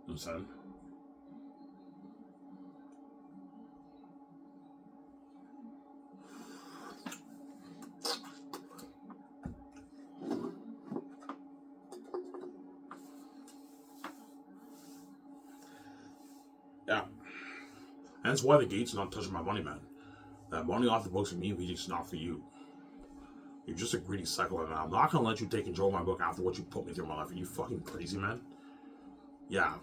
what I'm saying? Yeah. And that's why the gate's not touching my money, man. That money off the books for me, VJ, is not for you. You're just a greedy psycho, man. I'm not gonna let you take control of my book after what you put me through in my life. Are you fucking crazy, man? Yeah.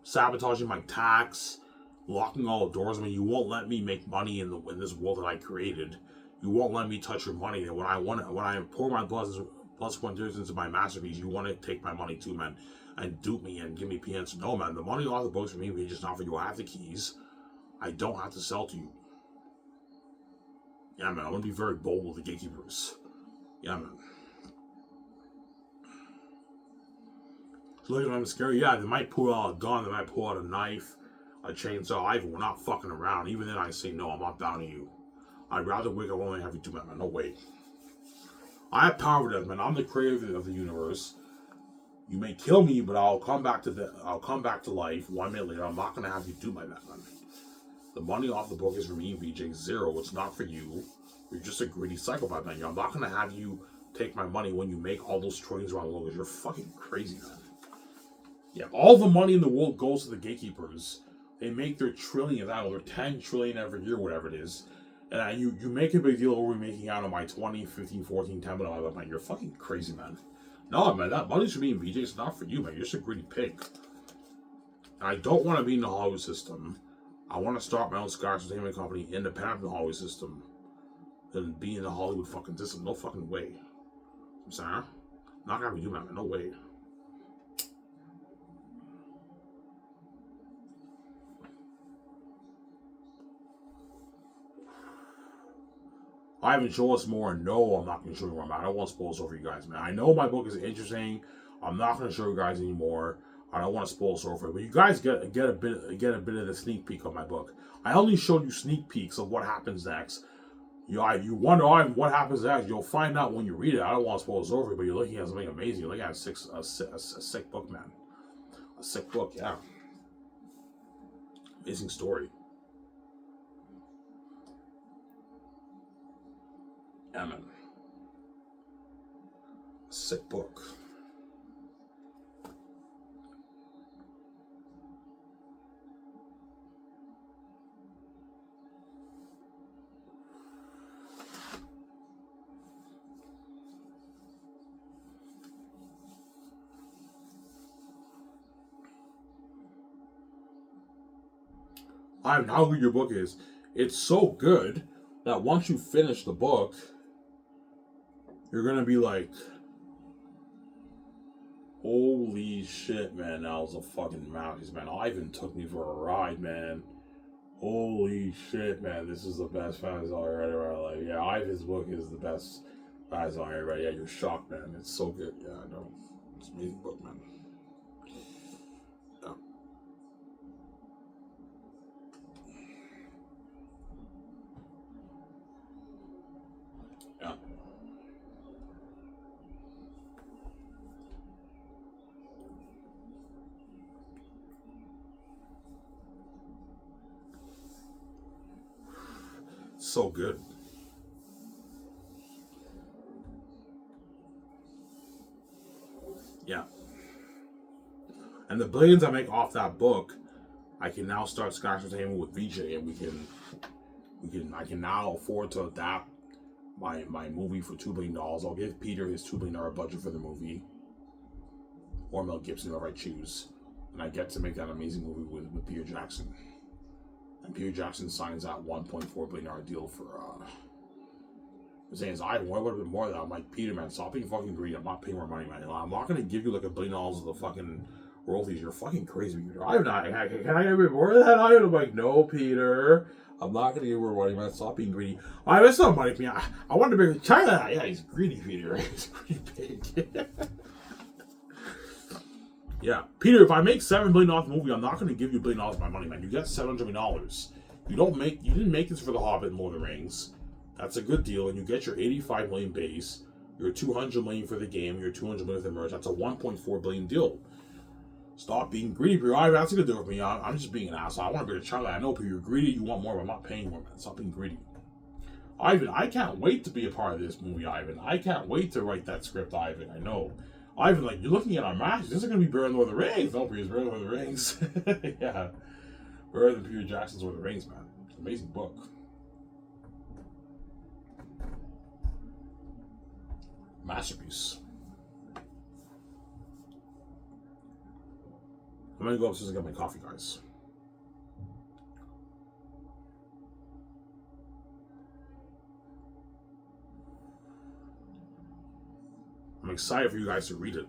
Sabotaging my tax, locking all the doors. I mean, you won't let me make money in this world that I created. You won't let me touch your money. And when I pour my blood sweat and tears into my masterpiece, you want to take my money too, man, and dupe me and give me peanuts. No, man. The money off the books for me is just not for you. I have the keys. I don't have to sell to you. Yeah, man. I'm gonna be very bold with the gatekeepers. Yeah, man. So look at them scary. Yeah, they might pull out a gun, they might pull out a knife, a chainsaw. Ivan, we're not fucking around. Even then, I say no. I'm not down to you. I'd rather wake up only have you do that, man. No way. I have power with that, man. I'm the creator of the universe. You may kill me, but I'll come back to life 1 minute later. I'm not gonna have you do my that, man. The money off the book is for me, VJ. Zero. It's not for you. You're just a greedy psychopath, man. I'm not gonna have you take my money when you make all those trillions around the world. You're fucking crazy, man. Yeah, all the money in the world goes to the gatekeepers. They make their trillions out, or 10 trillion every year, whatever it is. And you make a big deal over making out of my 20, 15, 14, 10, but I'm like, you're fucking crazy, man. No, man, that money should be in VJ. It's not for you, man. You're just a greedy pig. And I don't want to be in the Hollywood system. I want to start my own Scotch entertainment company independent of the Hollywood system than be in the Hollywood fucking system. No fucking way. I'm saying? Not gonna be doing that, man. No way. Ivan, show us more. No, I'm not going to show you more. I don't want to spoil over you guys, man. I know my book is interesting. I'm not going to show you guys anymore. I don't want to spoil over it, but you guys get a bit of the sneak peek of my book. I only showed you sneak peeks of what happens next. You wonder what happens next. You'll find out when you read it. I don't want to spoil over it, but you're looking at something amazing. You're looking at a sick book, man. A sick book, yeah. Amazing story. Yeah, man. Sick book. I don't know how good your book is. It's so good that once you finish the book, you're gonna be like, holy shit, man, that was a fucking mountains, man. Ivan took me for a ride, man. Holy shit, man, this is the best fantasy I ever read in my life. Yeah, Ivan's book is the best fantasy I ever read. Yeah, you're shocked, man. It's so good. Yeah, I know. It's an amazing book, man. Yeah. Yeah. So good. Yeah. And the billions I make off that book, I can now start Scotch Entertainment with VJ, and I can now afford to adapt my movie for $2 billion. I'll give Peter his $2 billion budget for the movie, or Mel Gibson, whoever I choose, and I get to make that amazing movie with Peter Jackson. And Peter Jackson signs that $1.4 billion deal for. I'm saying, I want a little bit more of that. I'm like, Peter, man, stop being fucking greedy. I'm not paying more money, man. I'm not gonna give you like $1 billion of the fucking royalties. You're fucking crazy, Peter. I'm not. Can I get a bit more of that? I'm like, no, Peter. I'm not gonna give you more money, man. Stop being greedy. That's not money for me. I want to bring China. Yeah, he's greedy, Peter. He's greedy pig. Yeah, Peter. If I make $7 billion off the movie, I'm not gonna give you $1 billion of my money, man. You get $700 million. You didn't make this for The Hobbit and Lord of the Rings. That's a good deal, and you get your 85 million base, your 200 million for the game, your 200 million for the merch. That's a 1.4 billion deal. Stop being greedy, Peter. That's a good deal for me. I'm just being an asshole. I want to be a child. I know, Peter, you're greedy. You want more, but I'm not paying more, man. Stop being greedy. Ivan, I can't wait to be a part of this movie, Ivan. I can't wait to write that script, Ivan. I know. Ivan, like, you're looking at our matches. This is going to be better than Lord of the Rings. No, Peter, it's better than Lord of the Rings. Yeah. Better than Peter Jackson's Lord of the Rings, man. Amazing book. Masterpiece. I'm gonna go upstairs and get my coffee, guys. I'm excited for you guys to read it.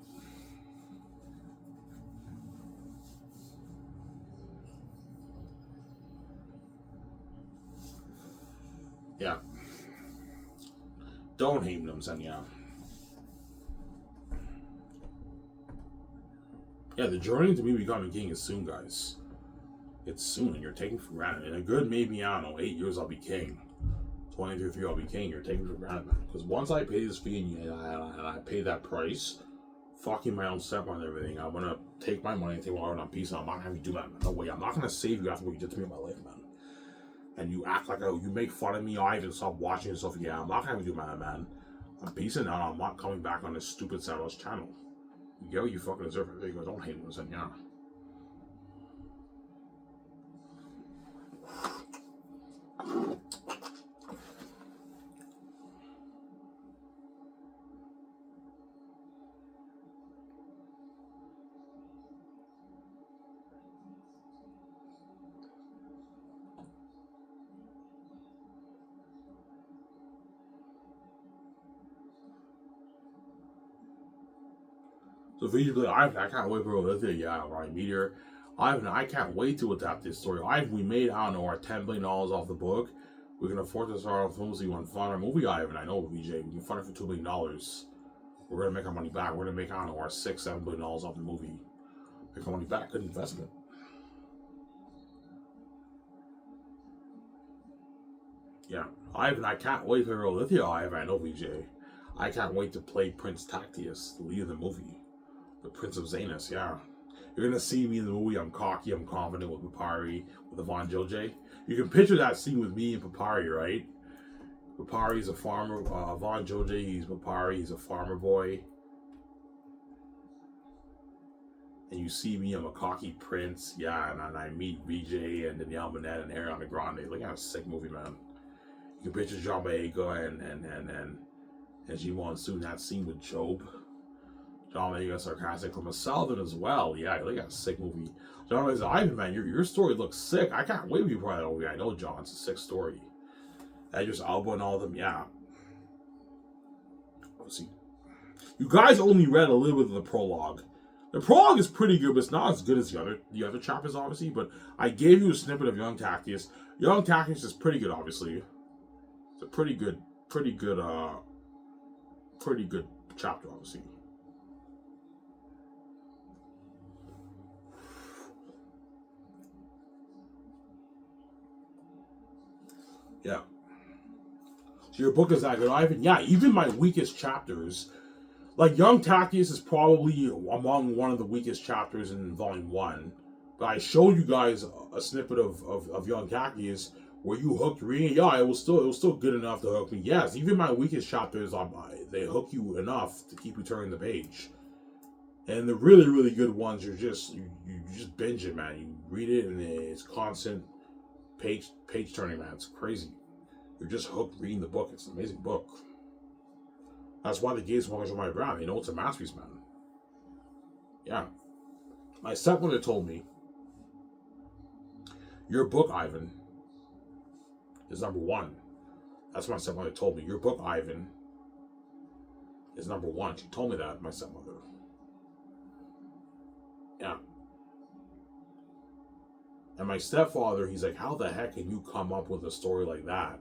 Yeah. Don't hate them, son, yeah. Yeah, the journey to me becoming king is soon, guys. It's soon, and you're taking for granted. In a good, maybe, I don't know, 8 years I'll be king. 23 I'll be king. You're taking for granted, man. Because once I pay this fee and I pay that price, fucking my own step on everything, I'm gonna take my money and take my heart on peace, and I'm not gonna have you do that, man. No way. I'm not gonna save you after what you did to me in my life, man. And you act like you make fun of me, I even stop watching yourself. Yeah, I'm not gonna have you do that, man. I'm peacing out. I'm not coming back on this stupid Saros channel. You get what you fucking deserve. There you go. Don't hate me, son. Yeah. So for you to be like, I can't wait for Olivia, yeah, right, Meteor. I can't wait to adapt this story. We made, I don't know, our $10 billion off the book. We can afford to start off films. You want to fund our movie, Ivan? I know, VJ. We can fund it for $2 billion. We're gonna make our money back. We're gonna make, I don't know, our $6-7 billion off the movie. Make our money back. Good investment. Yeah, Ivan. I can't wait for Olivia, Ivan. I know, VJ. I can't wait to play Prince Tactius, the lead of the movie, the Prince of Zanus. Yeah. You're gonna see me in the movie. I'm cocky. I'm confident with Papari, with Yvonne Joje. You can picture that scene with me and Papari, right? Papari's a farmer. Yvonne Joje, he's Papari. He's a farmer boy. And you see me. I'm a cocky prince. Yeah, and I meet VJ and Danielle Manette and Ariana Grande. Look at a sick movie, man. You can picture John Boyega and G Monsoon. That scene with Job. John Boyega sarcastic from a Southern as well. Yeah, look at a sick movie. John Boyega's Ivan, man, your story looks sick. I can't wait to be part of that movie. I know, John, it's a sick story. Idris Elba and all of them, yeah. Let's see. You guys only read a little bit of the prologue. The prologue is pretty good, but it's not as good as the other chapters, obviously. But I gave you a snippet of Young Tactius. Young Tactius is pretty good, obviously. It's a pretty good chapter, obviously. Yeah. So your book is that good, Ivan? Yeah, even my weakest chapters, like Young Tactius is probably among one of the weakest chapters in Volume 1. But I showed you guys a snippet of Young Tactius where you hooked reading. Yeah, it was still good enough to hook me. Yes, even my weakest chapters, they hook you enough to keep you turning the page. And the really, really good ones, you just binge it, man. You read it and it's constant page turning, man. It's crazy. You're just hooked reading the book. It's an amazing book. That's why they gave Smokers on my ground. They know it's a masterpiece, man. Yeah. My stepmother told me, your book, Ivan, is number one. That's what my stepmother told me. Your book, Ivan, is number one. She told me that, my stepmother. Yeah. And my stepfather, he's like, how the heck can you come up with a story like that?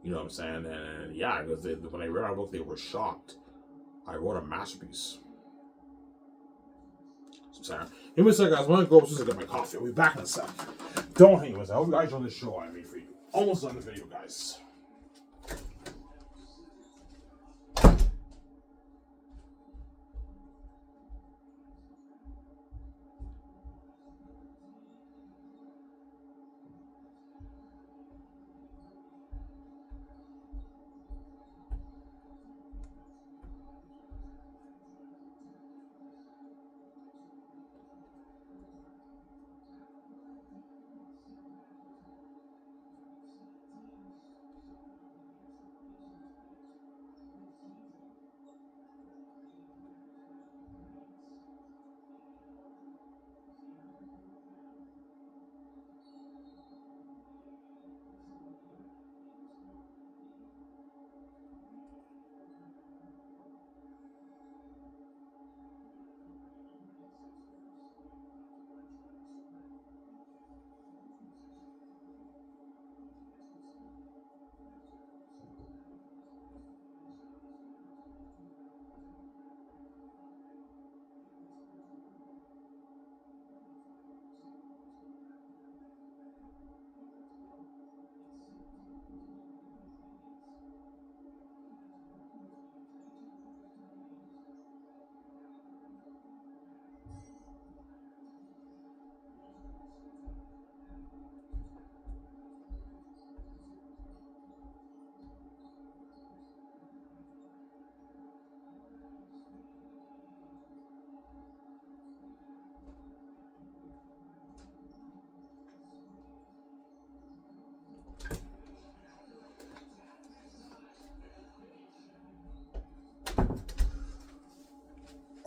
You know what I'm saying? And yeah, because when they read our book, they were shocked. I wrote a masterpiece. So sorry. Give me a second, guys. I'm going to go upstairs and get my coffee. I'll be back in a sec. Don't hang with us. I hope you guys enjoyed the show I made for you. Almost done the video, guys.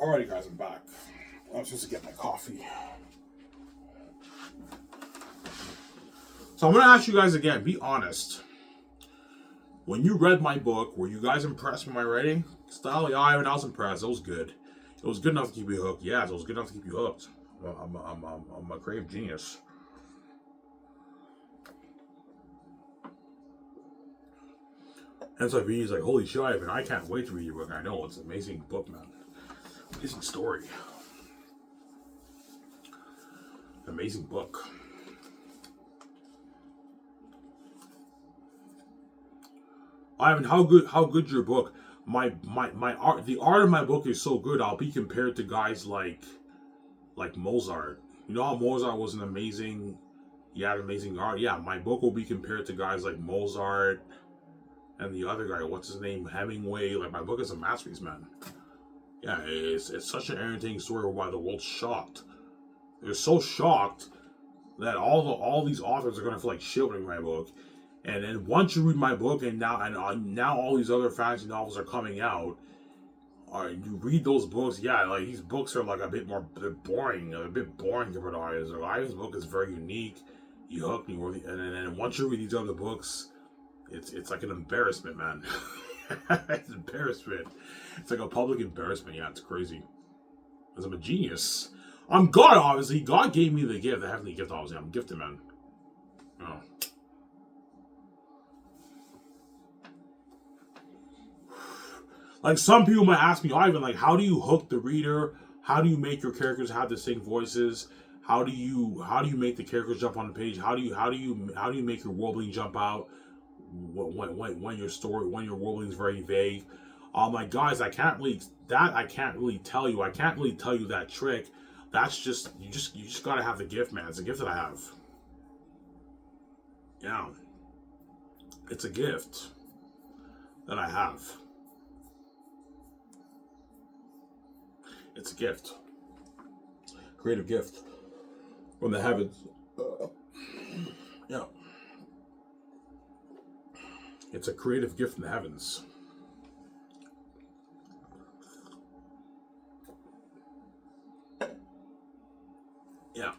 Alrighty, guys, I'm back. I'm supposed to get my coffee. So I'm going to ask you guys again, be honest. When you read my book, were you guys impressed with my writing style? Yeah, I was impressed. It was good. It was good enough to keep you hooked. Yes, it was good enough to keep you hooked. I'm a creative genius. And so he's like, holy shit, Ivan, I can't wait to read your book. I know, it's an amazing book, man. Amazing story. Amazing book. Ivan, how good's your book? My art, the art of my book is so good. I'll be compared to guys like Mozart. You know how Mozart was an amazing, he had amazing art. Yeah, my book will be compared to guys like Mozart and the other guy. What's his name? Hemingway. Like, my book is a masterpiece, man. Yeah, it's such an entertaining story whereby the world's shocked. They're so shocked that all these authors are gonna feel like shit reading my book. And then once you read my book, and now all these other fantasy novels are coming out, you read those books. Yeah, like, these books are like they're boring, a bit boring compared to Ivan's. Ivan's book is very unique. You hook me, and then once you read these other books, it's like an embarrassment, man. It's an embarrassment. It's like a public embarrassment. Yeah, it's crazy. Because I'm a genius. I'm God, obviously. God gave me the gift, the heavenly gift, obviously. I'm gifted, man. Oh. Like, some people might ask me, Ivan, like, how do you hook the reader? How do you make your characters have distinct voices? How do you make the characters jump on the page? How do you make your world building jump out when your world building is very vague? I'm like, guys, I can't really tell you. I can't really tell you that trick. That's just you just gotta have the gift, man. It's a gift that I have. Yeah. It's a gift that I have. It's a gift. Creative gift from the heavens. Yeah. It's a creative gift from the heavens. Yeah.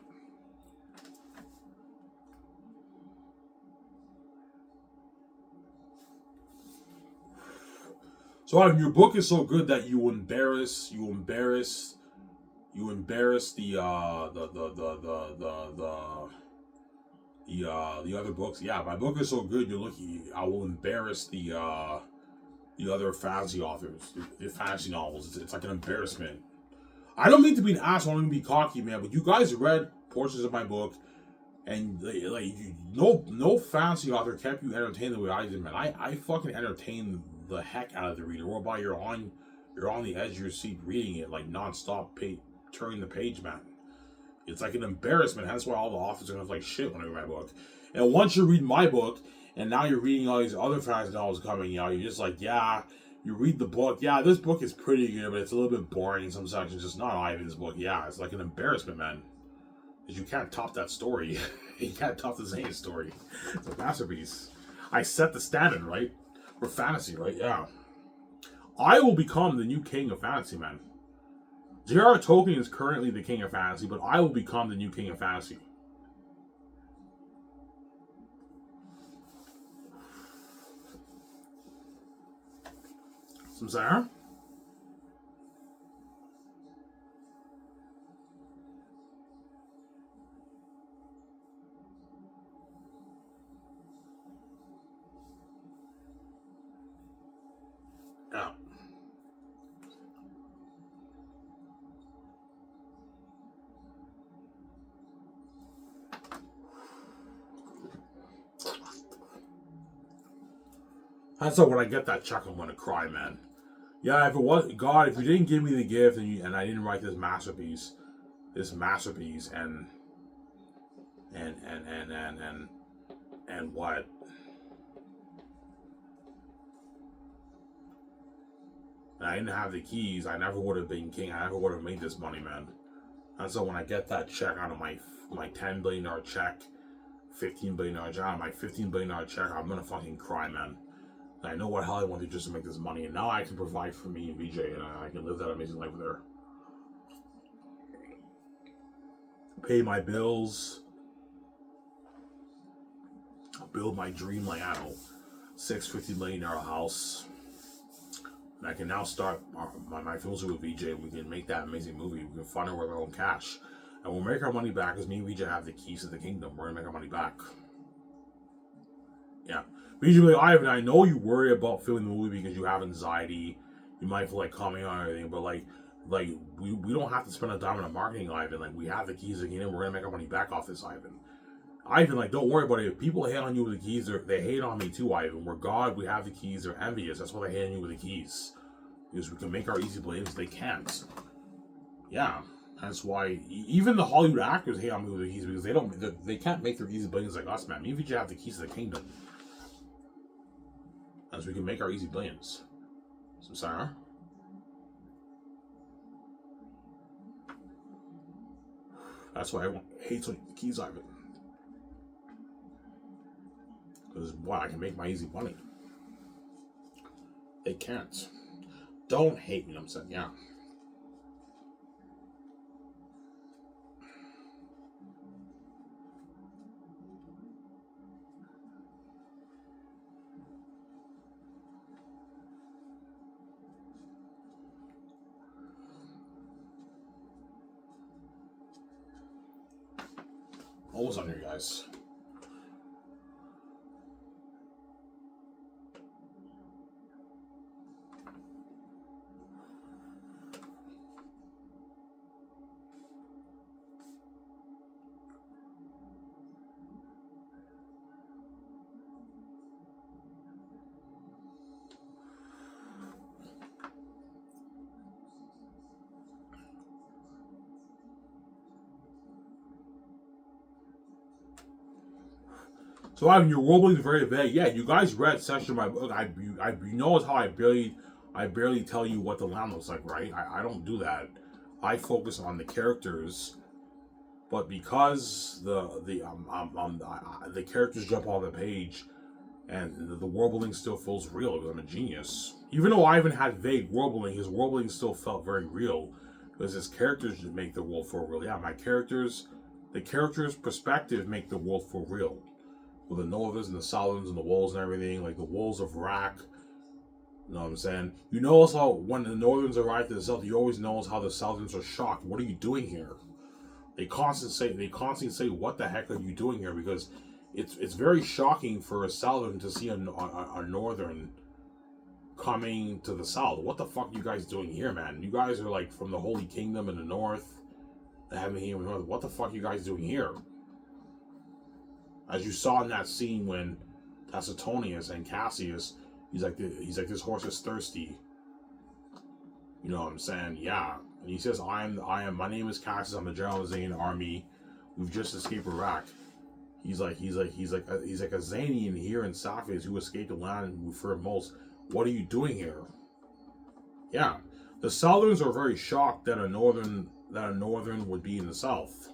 So your book is so good that you embarrass the other books. Yeah, my book is so good. You're lucky. I will embarrass the other fantasy authors, the fantasy novels. It's like an embarrassment. I don't mean to be an asshole. I don't mean to be cocky, man. But you guys read portions of my book, and no fantasy author kept you entertained the way I did, man. I fucking entertained the heck out of the reader. Whereby you're on the edge of your seat reading it like nonstop, turning the page, man. It's like an embarrassment. That's why all the authors are gonna feel like shit when I read my book. And once you read my book, and now you're reading all these other fantasy novels coming out, you're just like, yeah. You read the book, yeah, this book is pretty good, but it's a little bit boring in some sections. Just not Ivan's book. Yeah, it's like an embarrassment, man. Because you can't top that story. You can't top the Zane story. It's a masterpiece. I set the standard, right? For fantasy, right? Yeah. I will become the new king of fantasy, man. J.R.R. Tolkien is currently the king of fantasy, but I will become the new king of fantasy. Some Sarah? Yeah. That's why when I get that check, I'm gonna cry, man. Yeah, if it was God, if you didn't give me the gift and I didn't write this masterpiece, and and and and and and what? And I didn't have the keys, I never would have been king. I never would have made this money, man. And so when I get that check out of my $10 billion check, $15 billion check, out of my $15 billion check, I'm gonna fucking cry, man. I know what hell I want to do just to make this money, and now I can provide for me and VJ, and I can live that amazing life with her. Pay my bills, build my dream, like, I don't know, $650 million house. And I can now start my films with VJ. We can make that amazing movie. We can fund it with our own cash. And we'll make our money back because me and VJ have the keys to the kingdom. We're going to make our money back. Yeah. VJ, like, Ivan, I know you worry about filming the movie because you have anxiety. You might feel like coming on everything, but like we don't have to spend a dime on marketing, Ivan. Like, we have the keys to the kingdom. We're going to make our money back off this, Ivan. Ivan, like, don't worry about it. If people hate on you with the keys, they hate on me too, Ivan. We're God, we have the keys, they're envious. That's why they hate on you with the keys. Because we can make our easy blames, they can't. Yeah. That's why even the Hollywood actors hate on me with the keys because they can't make their easy blames like us, man. Me and VJ have the keys to the kingdom. As we can make our easy blames. So Sarah. That's why everyone hates on the keys, Ivan. Because, boy, I can make my easy money. They can't. Don't hate me, I'm saying, yeah. Almost on here, guys. So Ivan, your world building is very vague. Yeah, you guys read section of my book. You know how I barely tell you what the land looks like, right? I don't do that. I focus on the characters, but because the characters jump on the page, and the world building still feels real. Because I'm a genius. Even though Ivan had vague world building, his world building still felt very real because his characters make the world feel real. Yeah, the characters' perspective make the world feel real. With the Northers and the Southerners and the Wolves and everything, like the Wolves of Rack. You know what I'm saying? You notice how when the Northerns arrive to the South, you always notice how the Southerners are shocked. What are you doing here? They constantly say, what the heck are you doing here? Because it's very shocking for a Southern to see a Northern coming to the South. What the fuck are you guys doing here, man? You guys are like from the Holy Kingdom in the North, the Heavenly Kingdom in the North. What the fuck are you guys doing here? As you saw in that scene when Tacitonius and Cassius, he's like, this horse is thirsty. You know what I'm saying? Yeah. And he says, my name is Cassius. I'm the general of the Zane army. We've just escaped Iraq. He's like a Zanian here in Safias who escaped the land we fear most. What are you doing here? Yeah. The Southerns are very shocked that a northern would be in the South.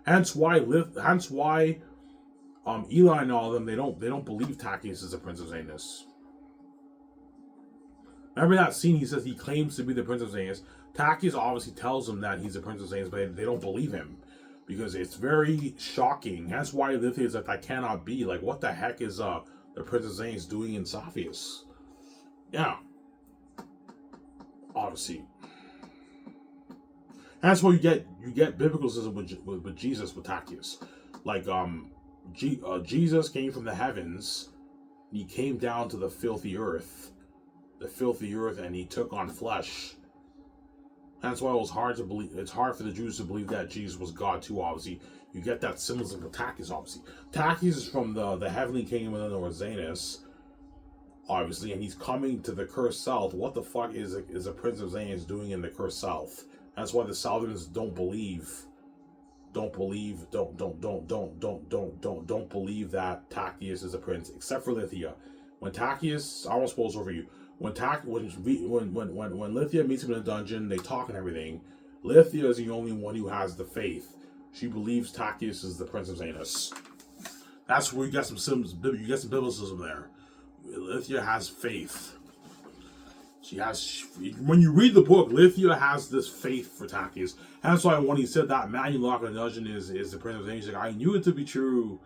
Hence why Eli and all of them, they don't believe Tacchius is the Prince of Zanus. Remember that scene? He says he claims to be the Prince of Zanus. Tacchius obviously tells them that he's the Prince of Zanus, but they don't believe him because it's very shocking. That's why Lithia is like, that cannot be. Like, what the heck is the Prince of Zanus doing in Safias? Yeah, obviously. That's why you get biblicism with Jesus with Tacchius, like Jesus came from the heavens, and he came down to the filthy earth, and he took on flesh. That's why it was hard to believe. It's hard for the Jews to believe that Jesus was God too. Obviously, you get that symbolism of Tacchius. Obviously, Tacchius is from the heavenly kingdom of the Zanus, obviously, and he's coming to the cursed south. What the fuck is the Prince of Zanus doing in the cursed south? That's why the Southerns don't believe that Tacchius is a prince, except for Lithia. When Tacchius, I won't spoil over you. When Lithia meets him in a dungeon, they talk and everything. Lithia is the only one who has the faith. She believes Tacchius is the Prince of Zanus. That's where you get some biblicism there. Lithia has faith. When you read the book, Lithia has this faith for Tacchius. That's why when he said that man you lock in a dungeon is the Prince of Zanus, like, I knew it to be true.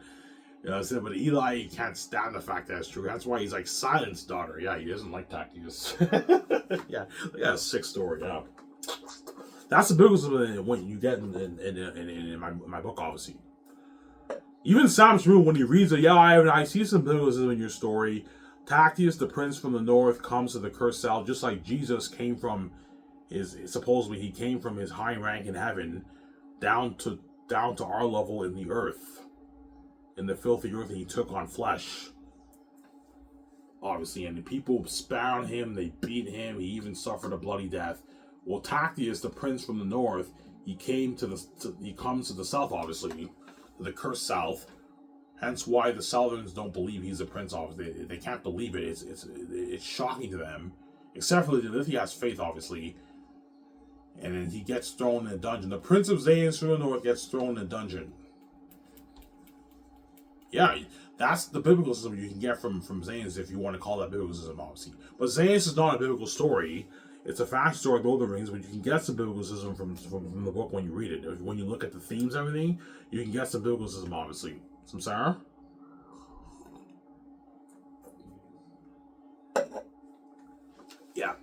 You know what I'm saying? But Eli can't stand the fact that it's true. That's why he's like Silent's daughter. Yeah, he doesn't like Tactius. Yeah, yeah, a sick story. Yeah, that's the biggest when you get in my book, obviously. Even Sam Shmoo, when he reads it, yeah, I see some biblicism in your story. Tactius, the prince from the north, comes to the cursed south, just like Jesus came from supposedly he came from his high rank in heaven down to our level in the earth, in the filthy earth, and he took on flesh. Obviously, and the people spat on him, they beat him, he even suffered a bloody death. Well, Tactius, the prince from the north, he comes to the south, obviously, to the cursed south. Hence why the Southerns don't believe he's a prince. Obviously, they can't believe it. It's shocking to them, except for Lithia has faith, obviously. And then he gets thrown in a dungeon. The Prince of Zanes from the north gets thrown in a dungeon. Yeah, that's the biblicism you can get from Zanes, if you want to call that biblicism, obviously. But Zanes is not a biblical story. It's a fact story of Lord of the Rings, but you can get some biblicism from the book when you read it. When you look at the themes and everything, you can get some biblicism, obviously. Some Sarah? Yeah.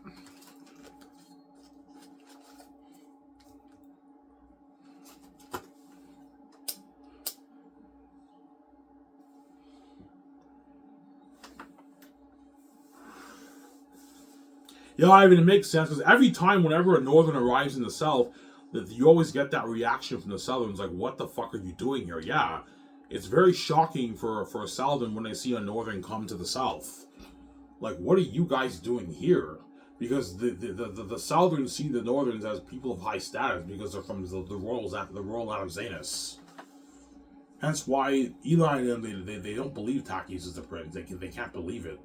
Yeah, I mean, it makes sense, because every time whenever a northern arrives in the south, you always get that reaction from the southerns, like, what the fuck are you doing here? Yeah, it's very shocking for a southern when they see a northern come to the south. Like, what are you guys doing here? Because the southerns see the northerns as people of high status because they're from the royal out of Zanus. Hence why Eli and them, they don't believe Tactius is the prince. They can't believe it.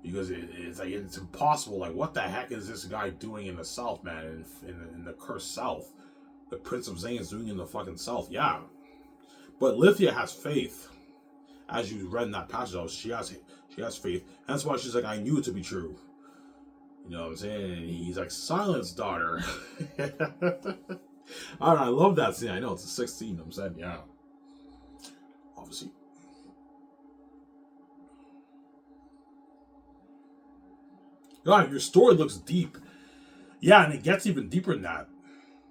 Because it's impossible. Like, what the heck is this guy doing in the south, man? In the cursed south, the Prince of Zane is doing in the fucking south. Yeah, but Lithia has faith, as you read in that passage. She has faith. That's why she's like, I knew it to be true. You know what I'm saying? And he's like, Silent's daughter. I don't know, I love that scene. I know it's a 16. I'm saying, yeah, obviously. God, your story looks deep. Yeah, and it gets even deeper than that.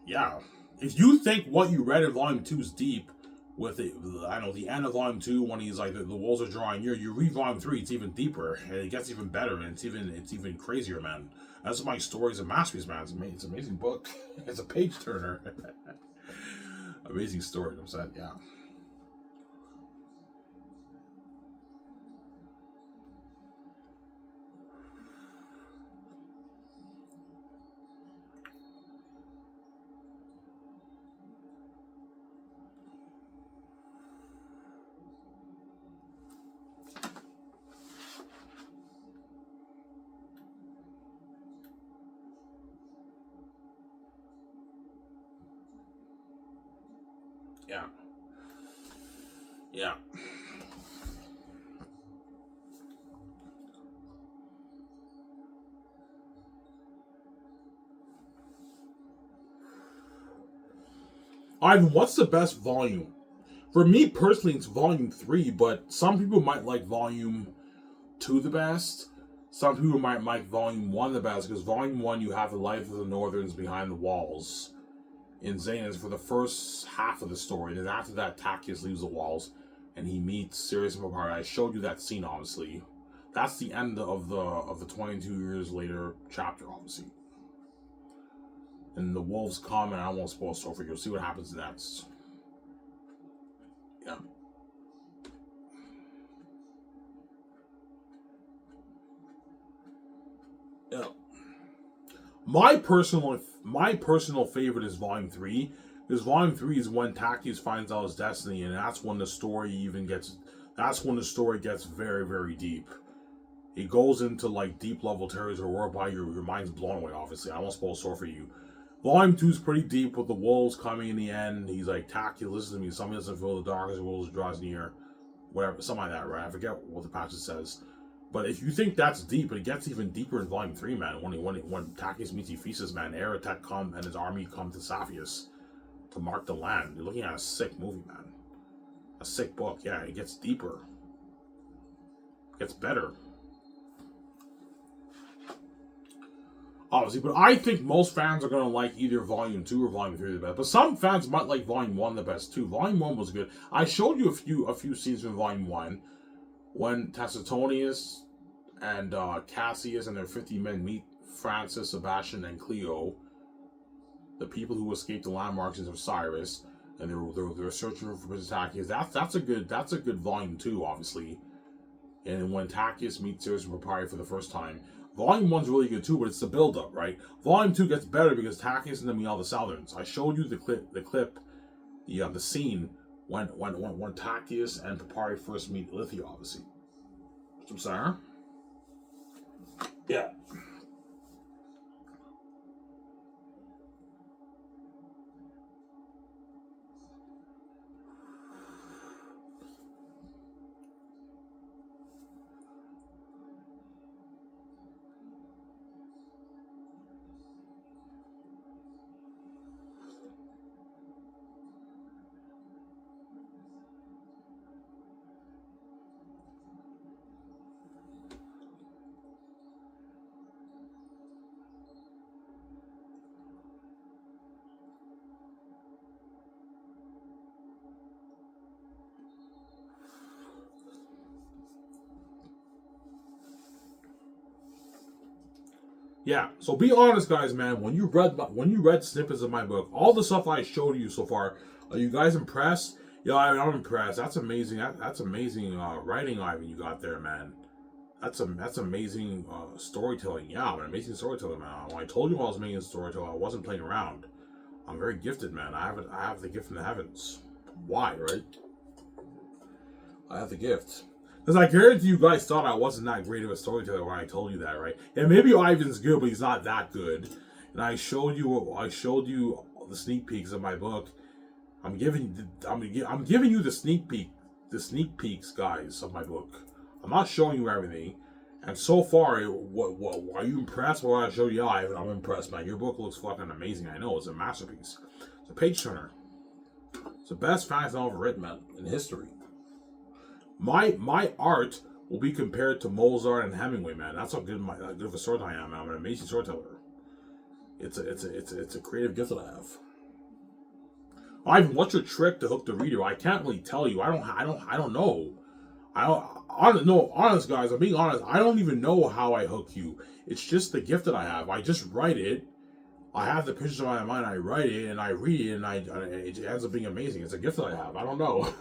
Yeah. If you think what you read in Volume 2 is deep, with it, I know, the end of Volume 2, when he's like, the walls are drawing near, you read Volume 3, it's even deeper, and it gets even better, and it's even crazier, man. That's why my story's a masterpiece, man. It's an amazing book. It's a page-turner. Amazing story, I'm saying, yeah. Yeah. Yeah. Ivan, what's the best volume? For me personally, it's Volume 3, but some people might like Volume 2 the best. Some people might like Volume 1 the best, because Volume 1 you have the life of the Northerns behind the walls in Xanus for the first half of the story. And then after that, Tactius leaves the walls and he meets Sirius and Papari. I showed you that scene, obviously. That's the end of the 22 years later chapter, obviously. And the wolves come, and I won't spoil so for you. You'll see what happens next. Yeah. Yeah. My personal favorite is Volume 3, because Volume 3 is when Tactius finds out his destiny, and that's when the story gets very, very deep. It goes into like deep level territory whereby your mind's blown away, obviously. I won't spoil sore for you. Volume 2 is pretty deep with the wolves coming in the end. He's like, Tactius, listen to me, something doesn't feel the dark as the wolves draws near. Whatever, something like that, right? I forget what the passage says. But if you think that's deep, it gets even deeper in Volume 3, man. When Tactius meets Ephesus, man, Aratek come and his army come to Saphius to mark the land. You're looking at a sick movie, man. a sick book. Yeah, it gets deeper. It gets better. Obviously, but I think most fans are going to like either Volume 2 or Volume 3 the best. But some fans might like Volume 1 the best too. Volume 1 was good. I showed you a few scenes from Volume 1 when Tacitonius and Cassius and their 50 men meet Francis, Sebastian, and Cleo, the people who escaped the landmarks of Cyrus, and they're searching for Tachys. That's a good Volume 2, obviously. And when Tachys meets Sirius and Papyri for the first time, Volume 1's really good too, but it's the build-up, right? Volume 2 gets better because Tachys and then meet all the Southerns. I showed you the scene when Tachys and Papyri first meet Lithia, obviously. I'm sorry. Yeah. Yeah, so be honest, guys, man. When you read snippets of my book, all the stuff I showed you so far, are you guys impressed? Yeah, I'm impressed. That's amazing. That's amazing writing, Ivan. You got there, man. That's amazing storytelling. Yeah, I'm an amazing storyteller, man. When I told you I was making a storyteller, I wasn't playing around. I'm very gifted, man. I have the gift from the heavens. Why, right? I have the gift. Because I guarantee you guys thought I wasn't that great of a storyteller when I told you that, right? And maybe Ivan's good, but he's not that good. And I showed you the sneak peeks of my book. I'm giving you the sneak peeks, guys, of my book. I'm not showing you everything. And so far, what are you impressed with what I showed you? Yeah, Ivan, I'm impressed, man. Your book looks fucking amazing. I know, it's a masterpiece. It's a page turner. It's the best fantasy novel ever written, man, in history. My art will be compared to Mozart and Hemingway, man. That's how good of a storyteller I am. I'm an amazing storyteller. It's a creative gift that I have. Ivan, what's your trick to hook the reader? I can't really tell you. I don't know. Honest guys, I'm being honest. I don't even know how I hook you. It's just the gift that I have. I just write it. I have the pictures in my mind. I write it and I read it, and it ends up being amazing. It's a gift that I have. I don't know.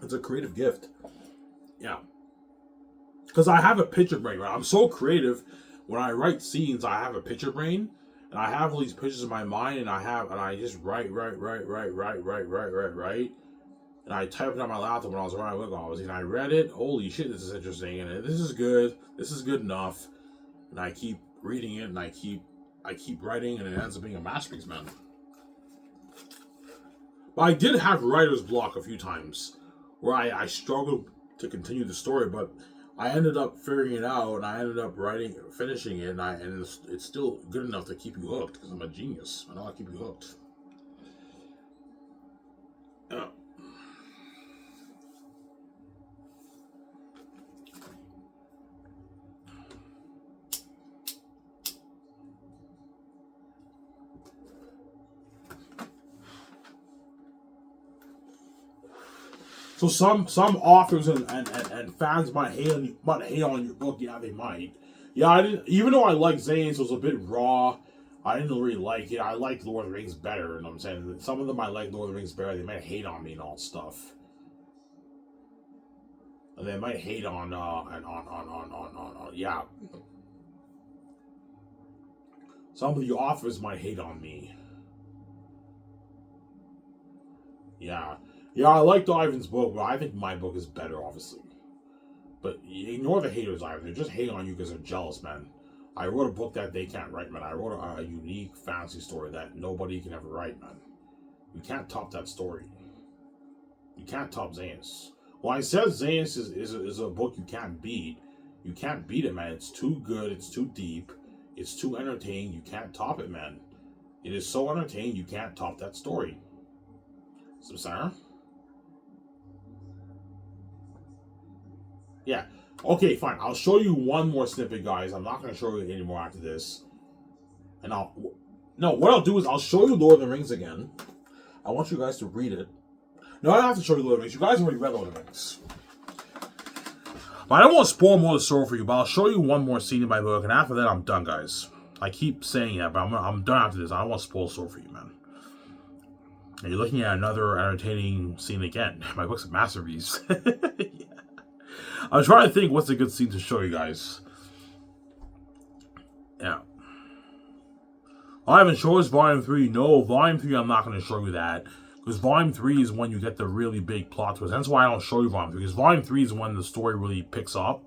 It's a creative gift. Yeah. Because I have a picture brain, right? I'm so creative. When I write scenes, I have a picture brain. And I have all these pictures in my mind. And I just write. And I typed it on my laptop when I was writing my book, obviously. And I read it. Holy shit, this is interesting. And this is good. This is good enough. And I keep reading it. And I keep writing. And it ends up being a masterpiece, man. But I did have writer's block a few times, where I struggled to continue the story, but I ended up figuring it out, and I ended up finishing it, and it's still good enough to keep you hooked, because I'm a genius. I know how to keep you hooked. Yeah. So some authors and fans might hate on your book. Yeah, they might. Yeah, I didn't. Even though I like Zane's, it was a bit raw. I didn't really like it. I liked Lord of the Rings better. You know what I'm saying? Some of them I like Lord of the Rings better. They might hate on me and all stuff. And they might hate on yeah. Some of the authors might hate on me. Yeah. Yeah, I liked Ivan's book, but I think my book is better, obviously. But ignore the haters, Ivan. They're just hating on you because they're jealous, man. I wrote a book that they can't write, man. I wrote a unique fantasy story that nobody can ever write, man. You can't top that story. You can't top Zane's. Well, I said Zane's is a book you can't beat. You can't beat it, man. It's too good. It's too deep. It's too entertaining. You can't top it, man. It is so entertaining, you can't top that story. So, Sarah? Yeah. Okay, fine. I'll show you one more snippet, guys. I'm not going to show you anymore after this. And I'll... No, what I'll do is I'll show you Lord of the Rings again. I want you guys to read it. No, I don't have to show you Lord of the Rings. You guys already read Lord of the Rings. But I don't want to spoil more of the story for you, but I'll show you one more scene in my book, and after that, I'm done, guys. I keep saying that, but I'm done after this. I don't want to spoil the story for you, man. And you're looking at another entertaining scene again. My book's a masterpiece. Yeah. I'm trying to think what's a good scene to show you guys. Yeah. Ivan Shores Volume 3. No, Volume 3, I'm not going to show you that. Because Volume 3 is when you get the really big plot twist. That's why I don't show you Volume 3. Because Volume 3 is when the story really picks up.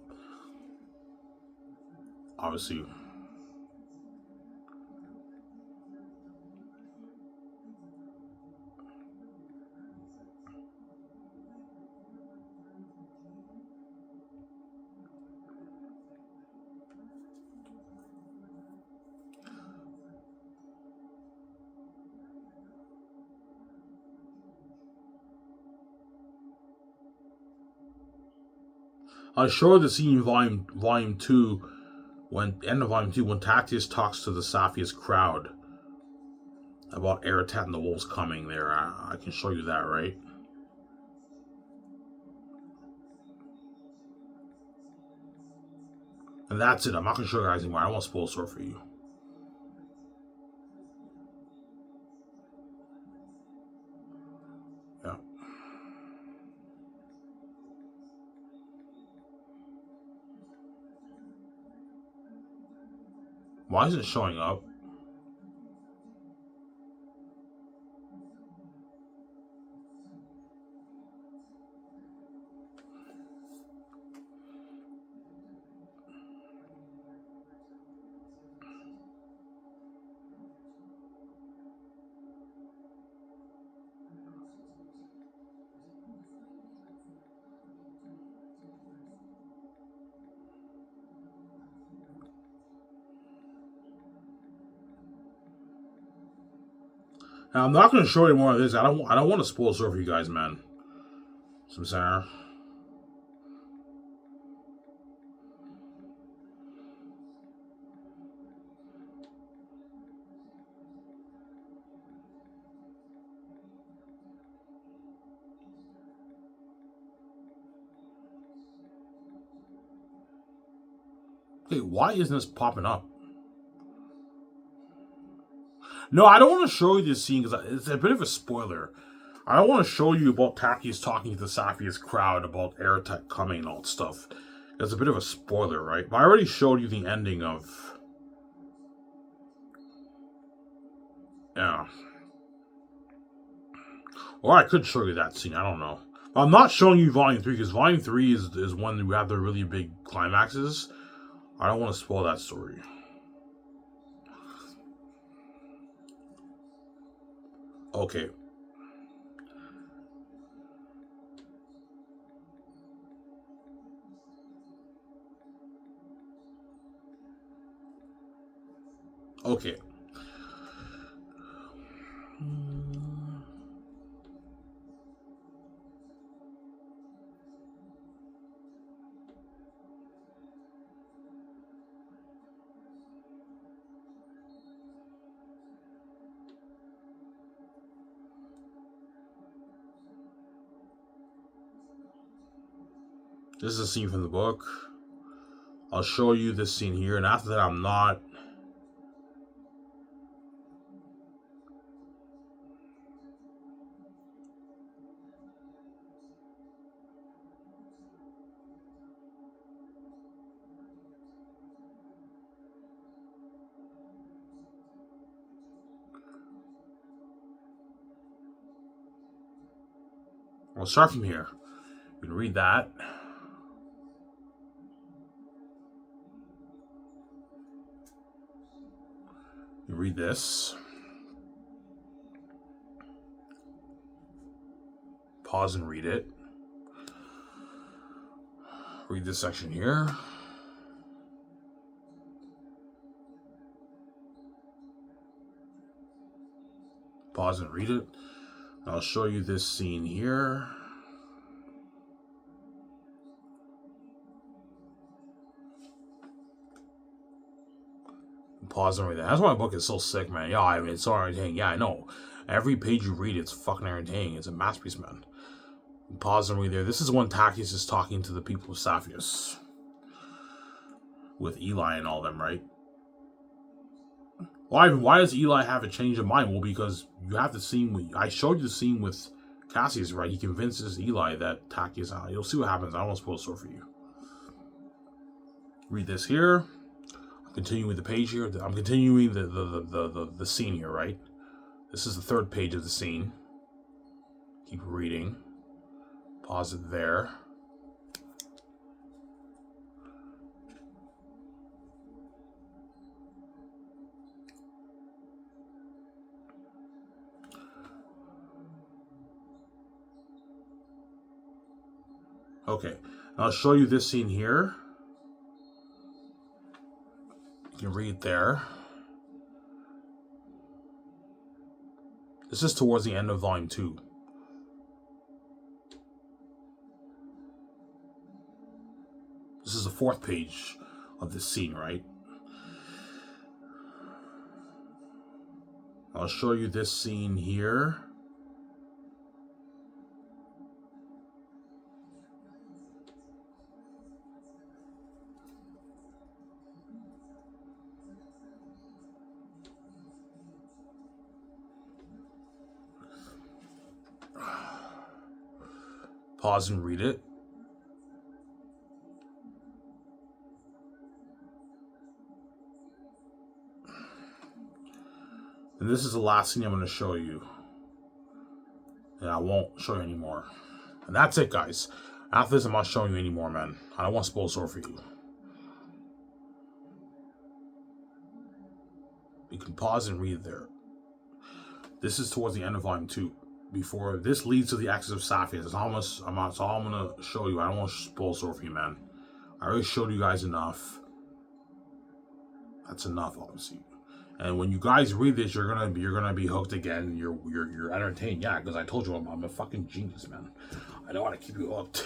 Obviously. I showed the scene in Volume 2, when end of Volume 2, when Tactius talks to the Saphius crowd about Eratat and the wolves coming there. I can show you that, right? And that's it. I'm not going to show you guys anymore. I don't want to spoil the story for you. Yeah. Why is it showing up? Now, I'm not going to show you more of this. I don't want to spoil the story for you guys, man. Some Sarah. Hey, why isn't this popping up? No, I don't want to show you this scene because it's a bit of a spoiler. I don't want to show you about Tactius talking to the Saphius crowd about Eratat coming and all that stuff. It's a bit of a spoiler, right? But I already showed you the ending of... Yeah. Or I could show you that scene, I don't know. I'm not showing you Volume 3, because Volume 3 is when we have the really big climaxes. I don't want to spoil that story. Okay. Okay. This is a scene from the book. I'll show you this scene here, and after that I'm not... I'll start from here. You can read that. You read this. Pause and read it. Read this section here. Pause and read it. I'll show you this scene here. Pause and read that. That's why my book is so sick, man. Yeah, I mean, it's so entertaining. Yeah, I know. Every page you read, it's fucking entertaining. It's a masterpiece, man. Pause and read there. This is when Tachys is talking to the people of Sapphires. With Eli and all them, right? Why does Eli have a change of mind? Well, because you have the scene. I showed you the scene with Cassius, right? He convinces Eli that Tachys out. You'll see what happens. I don't want to spoil it for you. Read this here. I'm continuing the page here. I'm continuing the scene here, right? This is the third page of the scene. Keep reading. Pause it there. Okay, I'll show you this scene here. You can read there. This is towards the end of volume 2. This is the 4th page of this scene, right? I'll show you this scene here. Pause and read it. And this is the last scene I'm going to show you. And I won't show you anymore. And that's it, guys. After this, I'm not showing you anymore, man. I don't want to spoil it for you. You can pause and read there. This is towards the end of volume 2. Before this leads to the Axis of Sapphires. That's all I'm going to show you. I don't want to spoil it for you, man. I already showed you guys enough. That's enough, obviously. And when you guys read this, you're gonna be hooked again. You're entertained, yeah. Because I told you I'm a fucking genius, man. I know how to keep you hooked.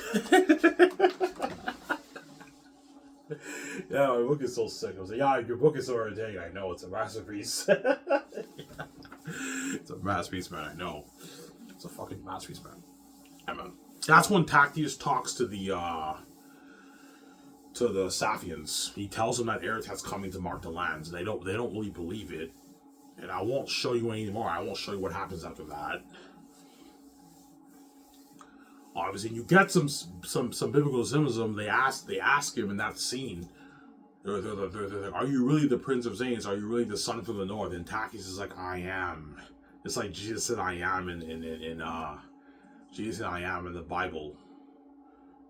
Yeah, my book is so sick. I was like, yeah, your book is so entertaining. I know it's a masterpiece. Yeah. It's a masterpiece, man. I know. It's a fucking masterpiece, man. Yeah, man. That's when Tactius talks to the Saphians. He tells them that Eretat's coming to mark the lands. They don't really believe it. And I won't show you anymore. I won't show you what happens after that. Obviously, you get some biblical symbolism. They ask him in that scene. They're like, are you really the Prince of Saints? Are you really the Son from the North? And Tachys is like, I am. It's like Jesus said, I am in Jesus said, I am in the Bible.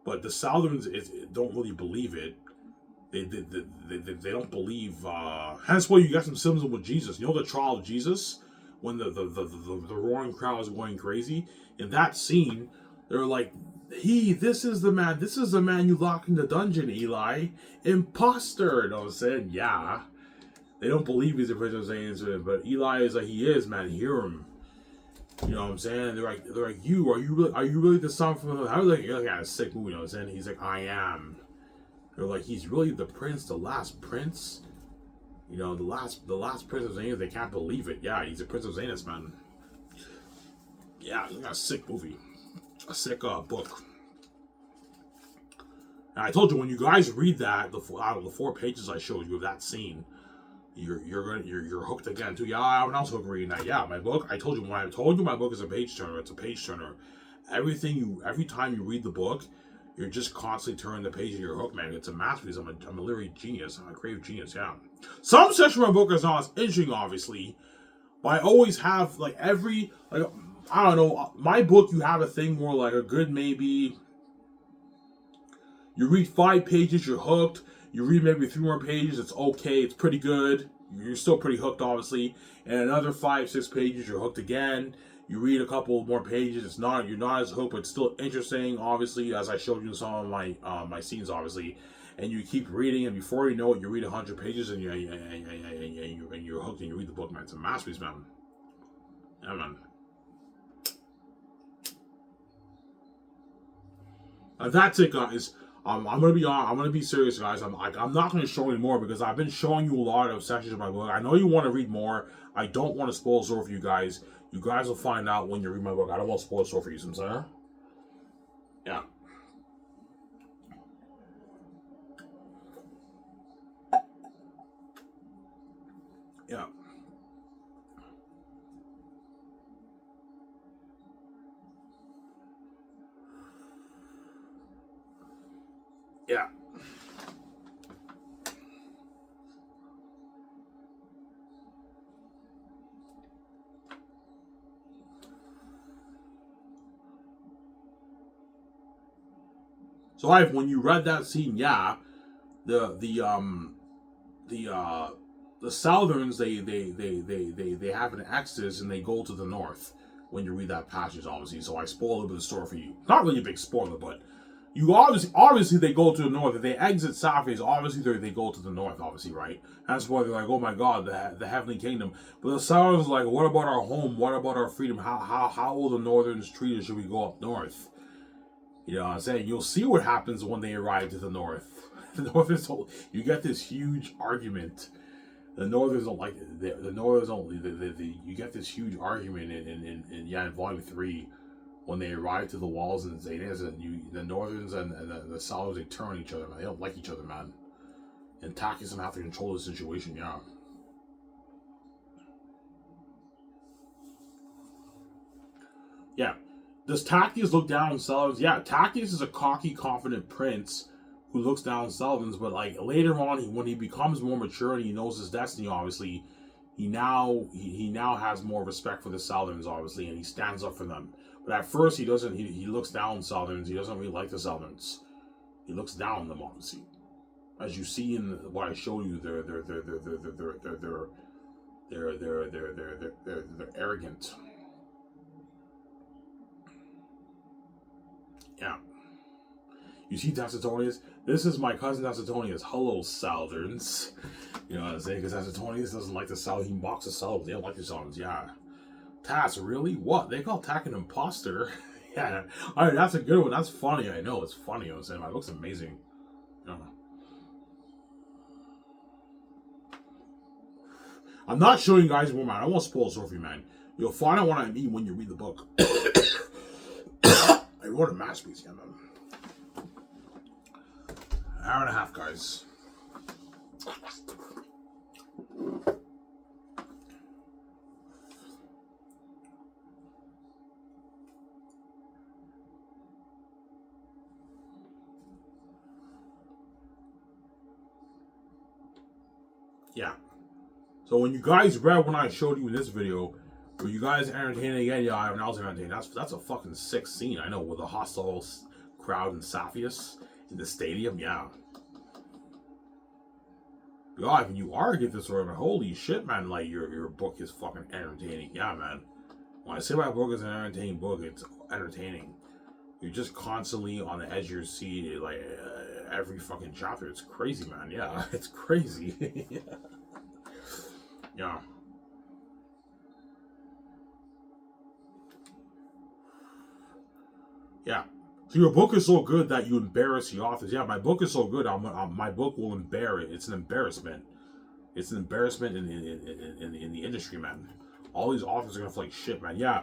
But the Southerns don't really believe it. They don't believe. Hence why you got some symbolism with Jesus. You know the trial of Jesus, when the roaring crowd is going crazy. In that scene, they're like, this is the man you locked in the dungeon, Eli. Imposter. You know what I'm saying? Yeah. They don't believe he's the Prince of Saints, but Eli is like, he is, man. Hear him. You know what I'm saying? They're like, are you really the son from the? How like you're like a sick movie? You know what I'm saying? He's like, I am. They're like, he's really the prince, the last prince. You know, the last prince of Zanus. They can't believe it. Yeah, he's a prince of Zanus, man. Yeah, it's like a sick movie, a sick book. And I told you, when you guys read that, out of the 4 pages I showed you of that scene, you're hooked again too. Yeah, I was hooked reading that. Yeah, my book. I told you my book is a page turner. It's a page turner. Every time you read the book, you're just constantly turning the page and you're hooked, man. It's a masterpiece. I'm a literary genius. I'm a creative genius. Yeah. Some section of my book is not as interesting, obviously, but I always have I don't know. My book, you have a thing more like a good maybe. You read 5 pages, you're hooked. You read maybe 3 more pages, it's okay, it's pretty good. You're still pretty hooked, obviously. And another 5-6 pages, you're hooked again. You read a couple more pages, you're not as hooked, but it's still interesting, obviously, as I showed you in some of my scenes, obviously. And you keep reading, and before you know it, you read 100 pages, and you're hooked, and you read the book, man. It's a masterpiece, man. Yeah, man. That's it, guys. I'm gonna be on. I'm gonna be serious, guys. I'm not gonna show any more because I've been showing you a lot of sections of my book. I know you want to read more. I don't want to spoil the story for you guys. You guys will find out when you read my book. I don't want to spoil the story for you, sir. Yeah. Yeah. Yeah. So, when you read that scene, yeah, the the um the uh the Southerns they have an exodus and they go to the north when you read that passage, obviously. So I spoil a little bit of the story for you. Not really a big spoiler, but you obviously they go to the north. If they exit Southface, obviously they go to the north, obviously, right? That's why they're like, oh my god, the heavenly kingdom. But the Southerns are like, what about our home? What about our freedom? How will the Northerns treat us? Should we go up north? You know what I'm saying? You'll see what happens when they arrive to the north. The Northerners, you get this huge argument. The Northerners don't like it. The Northerners don't. You get this huge argument in Volume 3 when they arrive to the walls and say this, and the Northerns and the Southerners, they turn on each other, man. They don't like each other, man. And Taki's gonna have to control the situation, yeah. Yeah. Does Takis look down on Sullivans? Yeah, Takis is a cocky, confident prince who looks down on Sullivans, but like later on, when he becomes more mature and he knows his destiny, obviously, he now has more respect for the Sullivans, obviously, and he stands up for them. But at first, he doesn't. He looks down on Sullivans. He doesn't really like the Sullivans. He looks down on them, obviously, as you see in what I showed you. They're arrogant. Yeah. You see Tacitus? This is my cousin Tacitus. Hello, Southerns. You know what I'm saying? Because Tacitus doesn't like the South. He mocks the South. They don't like the Southerns. Yeah. Tass, really? What? They call Tack an imposter? Yeah. Alright, that's a good one. That's funny. I know. It's funny. I'm saying. It looks amazing. Yeah. I'm not showing you guys more, man. I won't spoil the story for you, man. You'll find out what I mean when you read the book. I wrote a masterpiece, yeah, man. An hour and a half, guys. Yeah. So when you guys read when I showed you in this video, were you guys entertained again? Yeah, I was entertained. That's a fucking sick scene, I know, with a hostile crowd in Saphius in the stadium, yeah. God, when you argue this sort of, holy shit, man, like your book is fucking entertaining. Yeah, man. When I say my book is an entertaining book, it's entertaining. You're just constantly on the edge of your seat, like every fucking chapter. It's crazy, man. Yeah, it's crazy. Yeah. Yeah. Yeah. So your book is so good that you embarrass the authors. Yeah, my book is so good. My book will embarrass. It's an embarrassment. It's an embarrassment in the industry, man. All these authors are gonna feel like shit, man. Yeah.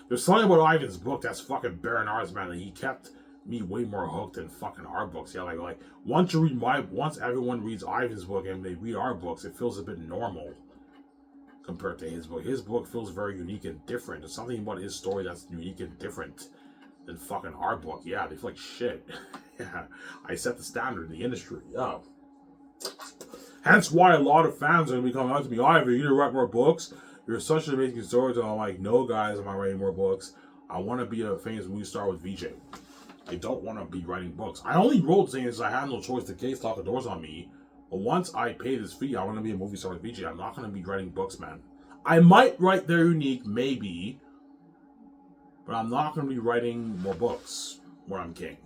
There's something about Ivan's book that's fucking Bernard's, man. He kept me way more hooked than fucking our books. Yeah, like once everyone reads Ivan's book and they read our books, it feels a bit normal compared to his book. His book feels very unique and different. There's something about his story that's unique and different than fucking our book. Yeah, they feel like shit. Yeah, I set the standard in the industry. Yeah. Hence why a lot of fans are going to be coming out to me, Ivan, you need to write more books. You're such an amazing storyteller. I'm like, no, guys, I'm not writing more books. I want to be a famous movie star with VJ. I don't want to be writing books. I only wrote things I had no choice. The case locked the doors on me. But once I pay this fee, I want to be a movie star with VJ. I'm not going to be writing books, man. I might write their unique, maybe. But I'm not going to be writing more books where I'm king.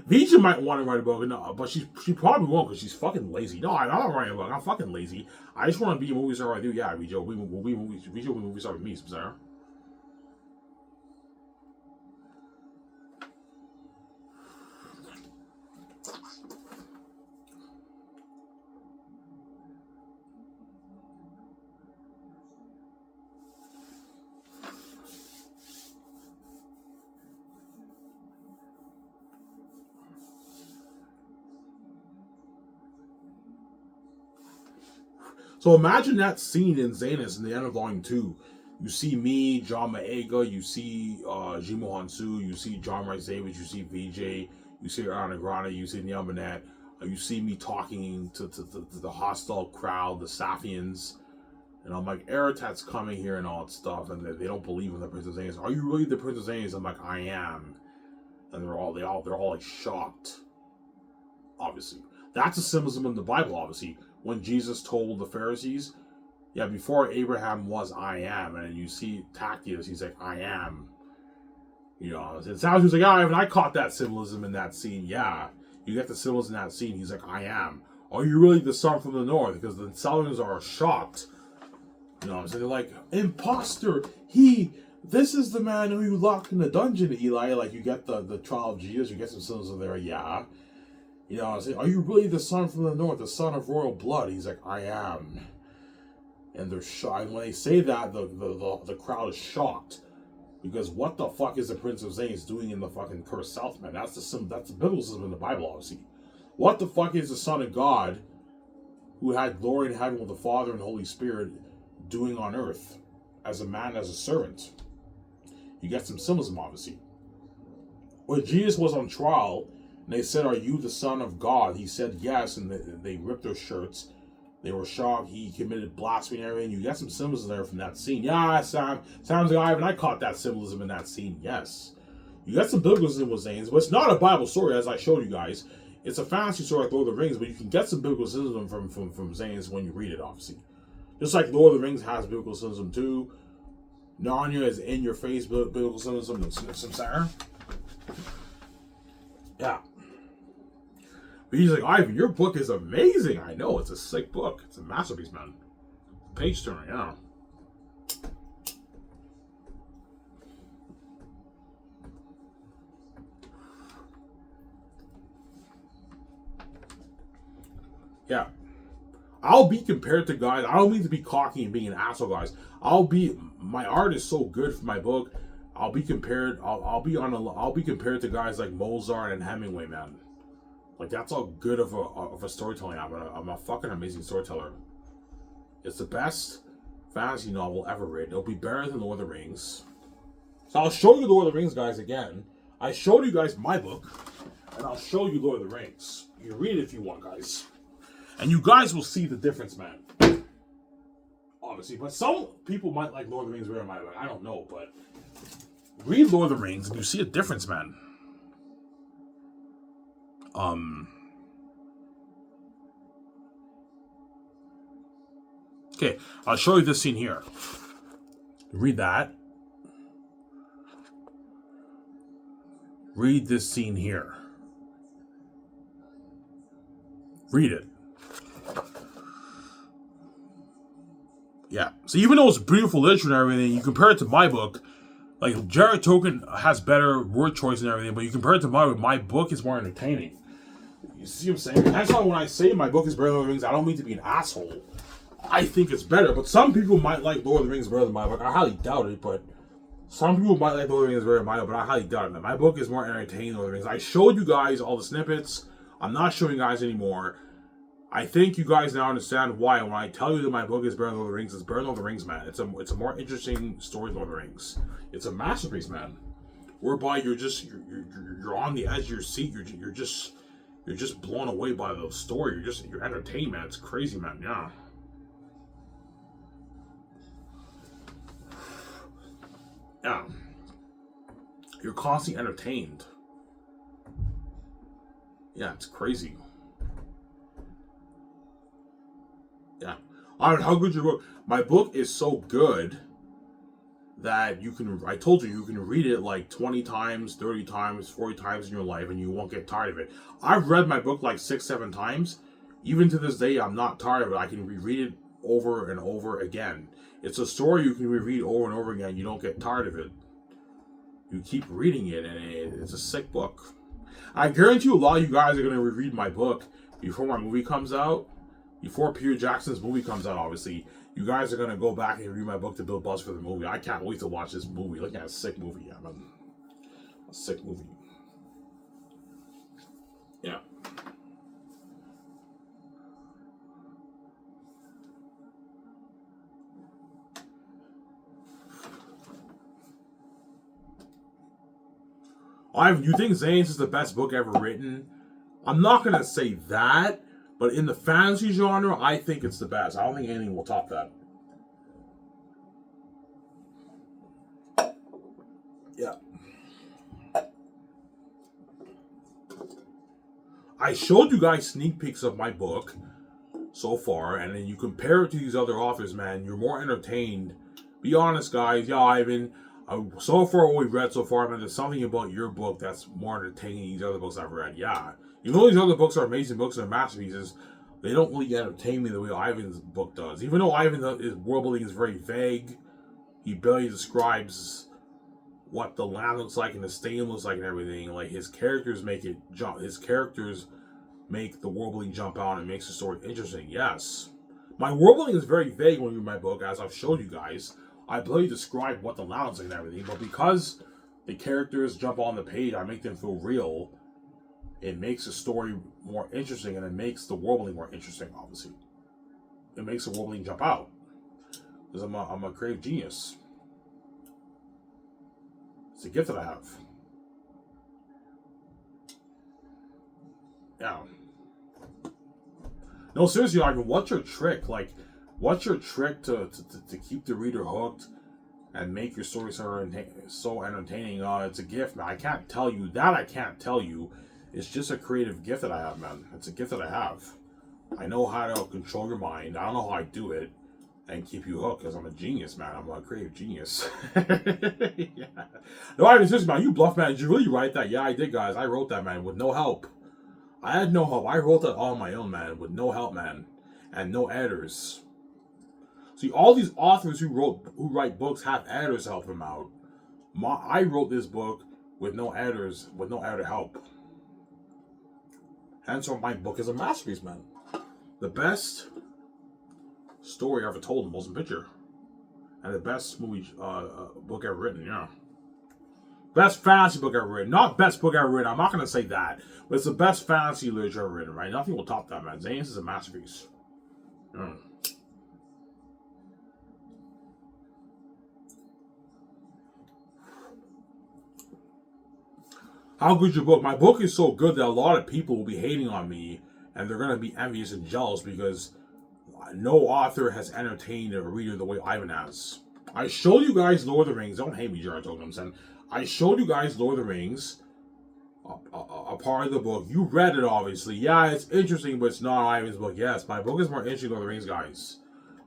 VJ might want to write a book, no, but she probably won't because she's fucking lazy. No, I'm not writing a book. I'm fucking lazy. I just want to be a movie star with you. Yeah, VJ will be movie star with me, Sarah. So imagine that scene in Zanus in the end of Volume 2. You see me, John Maega, you see Jimo Hansu, you see John Rice Davis, you see VJ, you see Ariana Grande, you see Neil Manette, you see me talking to the hostile crowd, the Safians, and I'm like, Aratat's coming here and all that stuff, and they don't believe in the Prince of Zanus. Are you really the Prince of Zanus? I'm like, I am, and they're all like shocked. Obviously, that's a symbolism in the Bible. Obviously, when Jesus told the Pharisees, yeah, before Abraham was I am, and you see Tacitus, he's like, I am. You know, it sounds like, yeah, I caught that symbolism in that scene. Yeah, you get the symbolism in that scene. He's like, I am. Are you really the son from the north? Because the Southerners are shocked. You know, so they're like, imposter. This is the man who you locked in the dungeon, Eli. Like, you get the trial of Jesus, you get some symbolism there, yeah. You know, I say, are you really the son from the north, the son of royal blood? He's like, I am. And they're shocked. When they say that, the crowd is shocked. Because what the fuck is the Prince of Zanus doing in the fucking cursed South, man? That's the biblical system in the Bible, obviously. What the fuck is the Son of God, who had glory in heaven with the Father and the Holy Spirit, doing on earth? As a man, as a servant. You get some symbolism, obviously. When Jesus was on trial, and they said, are you the Son of God? He said yes, and they ripped their shirts. They were shocked. He committed blasphemy and everything. You got some symbolism there from that scene. Yeah, sounds like I caught that symbolism in that scene. Yes. You got some biblical symbolism, but it's not a Bible story, as I showed you guys. It's a fantasy story like Lord of the Rings, but you can get some biblical symbolism from Zanus when you read it, obviously. Just like Lord of the Rings has biblical symbolism too. Narnia is in your face biblical symbolism. Some Sarah. Yeah. But he's like, Ivan, your book is amazing. I know, it's a sick book. It's a masterpiece, man. Page turner, yeah. Yeah. I'll be compared to guys. I don't mean to be cocky and being an asshole, guys. My art is so good for my book. I'll be compared to guys like Mozart and Hemingway, man. Like, that's how good of a storytelling I'm a fucking amazing storyteller. It's the best fantasy novel ever written. It'll be better than Lord of the Rings. So I'll show you Lord of the Rings, guys, again. I showed you guys my book, and I'll show you Lord of the Rings. You can read it if you want, guys. And you guys will see the difference, man. Obviously, but some people might like Lord of the Rings better than my book. I don't know, but read Lord of the Rings, and you see a difference, man. Okay, I'll show you this scene here. Read that. Read this scene here. Read it. Yeah. So even though it's beautiful literature and everything, you compare it to my book, like Jared Tolkien has better word choice and everything, but you compare it to my book is more entertaining. You see what I'm saying? That's why when I say my book is better than Lord of the Rings, I don't mean to be an asshole. I think it's better, but some people might like Lord of the Rings better than my book. I highly doubt it, but some people might like Lord of the Rings better than my book, but I highly doubt it. My book is more entertaining than Lord of the Rings. I showed you guys all the snippets. I'm not showing you guys anymore. I think you guys now understand why when I tell you that my book is better than Lord of the Rings, it's better than Lord of the Rings, man. It's a more interesting story than Lord of the Rings. It's a masterpiece, man. Whereby you're on the edge of your seat. You're just blown away by the story. You're entertained, man. It's crazy, man. Yeah. Yeah. You're constantly entertained. Yeah, it's crazy. Yeah. I don't know how good your book. My book is so good that I told you can read it like 20 times, 30 times, 40 times in your life and you won't get tired of it. I've read my book like 6, 7 times. Even to this day, I'm not tired of it. I can reread it over and over again. It's a story you can reread over and over again. You don't get tired of it. You keep reading it, and it's a sick book. I guarantee you a lot of you guys are going to reread my book before my movie comes out. Before Peter Jackson's movie comes out, obviously. You guys are going to go back and read my book to build buzz for the movie. I can't wait to watch this movie. Look at a sick movie. Yeah, man. A sick movie. Yeah. You think Zane's is the best book ever written? I'm not gonna say that, but in the fantasy genre, I think it's the best. I don't think anything will top that. Yeah. I showed you guys sneak peeks of my book so far, and then you compare it to these other authors, man, you're more entertained. Be honest, guys. Yeah, Ivan. So far, what we've read so far, man, there's something about your book that's more entertaining than these other books I've read. Yeah. Even though these other books are amazing books and masterpieces, they don't really entertain me the way Ivan's book does. Even though his world building is very vague, he barely describes what the land looks like and the stain looks like and everything. Like, his characters make it jump. His characters make the world building jump out and makes the story interesting. Yes. My world building is very vague when you read my book, as I've showed you guys. I barely describe what the land looks like and everything, but because the characters jump on the page, I make them feel real. It makes the story more interesting, and it makes the world building more interesting, obviously. It makes the world building jump out. Because I'm a creative genius. It's a gift that I have. Yeah. No, seriously, Ivan, what's your trick? Like, what's your trick to keep the reader hooked and make your story so entertaining? It's a gift, man. I can't tell you. That I can't tell you. It's just a creative gift that I have, man. It's a gift that I have. I know how to control your mind. I don't know how I do it and keep you hooked because I'm a genius, man. I'm a creative genius. Yeah. No, Ivan, seriously, man, you bluff, man. Did you really write that? Yeah, I did, guys. I wrote that, man, with no help. I had no help. I wrote that all on my own, man, with no help, man, and no editors. See, all these authors who write books have editors to help them out. I wrote this book with no editors, with no editor help. Hence why my book is a masterpiece, man. The best story ever told in motion picture, and the best movie book ever written. Yeah. Best fantasy book ever written. Not best book ever written. I'm not going to say that. But it's the best fantasy literature ever written, right? Nothing will top that, man. Zane's is a masterpiece. How good's your book? My book is so good that a lot of people will be hating on me, and they're going to be envious and jealous because no author has entertained a reader the way Ivan has. I showed you guys Lord of the Rings. Don't hate me, Jared Togumsen. I showed you guys Lord of the Rings, a part of the book. You read it, obviously. Yeah, it's interesting, but it's not Ivan's book. Yes, my book is more interesting than Lord of the Rings, guys.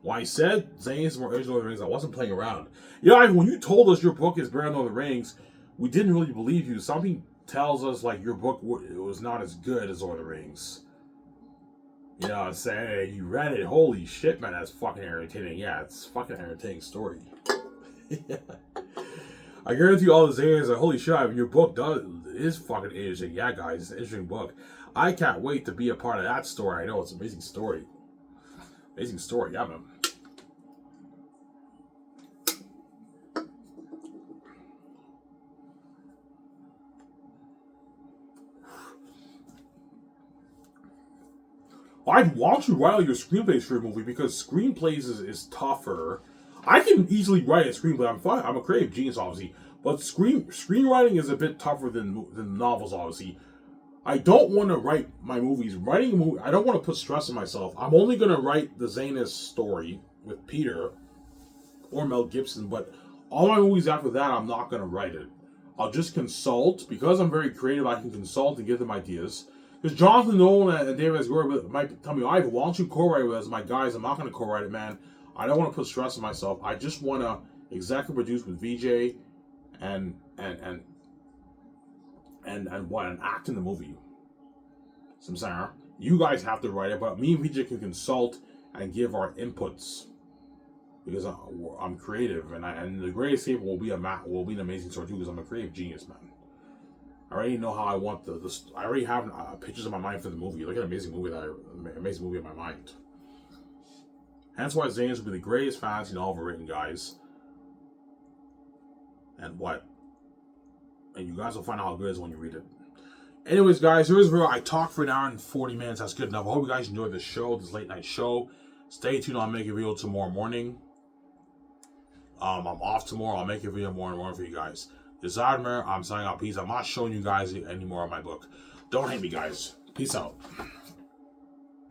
When I said Zane's more interesting than Lord of the Rings, I wasn't playing around. You know, Ivan, when you told us your book is better than Lord of the Rings, we didn't really believe you. Something tells us, like, your book was not as good as Lord of the Rings. You know what I'm saying? You read it. Holy shit, man, that's fucking entertaining. Yeah, it's a fucking entertaining story. Yeah. I guarantee you all the Zayers are, holy shit, your book is fucking interesting. Yeah, guys, it's an interesting book. I can't wait to be a part of that story. I know, it's an amazing story. Amazing story, yeah, man. Why don't you write all your screenplays for your movie? Because screenplays is tougher. I can easily write a screenplay. I'm fine. I'm a creative genius, obviously. But screenwriting is a bit tougher than novels, obviously. I don't want to write my movies. Writing a movie, I don't want to put stress on myself. I'm only going to write the Zanus story with Peter or Mel Gibson. But all my movies after that, I'm not going to write it. I'll just consult. Because I'm very creative, I can consult and give them ideas. Because Jonathan Nolan and David S. Goyer might tell me, Ivan, why don't you co-write with us? My guys, I'm not going to co-write it, man. I don't want to put stress on myself. I just want to executive produce with VJ and act in the movie. So I'm saying, you guys have to write it, but me and VJ can consult and give our inputs because I'm creative, and the Great Escape will be an amazing story too because I'm a creative genius, man. I already know how I want I already have pictures in my mind for the movie. Look at an amazing movie in my mind. Hence why Zane's will be the greatest fantasy novel written, guys. And you guys will find out how good it is when you read it. Anyways, guys, here's where I talked for an hour and 40 minutes. That's good enough. I hope you guys enjoyed this show, this late night show. Stay tuned. I'll make a video tomorrow morning. I'm off tomorrow. I'll make a video tomorrow morning for you guys. It's Admer. I'm signing out. Peace. I'm not showing you guys any more of my book. Don't hate me, guys. Peace out.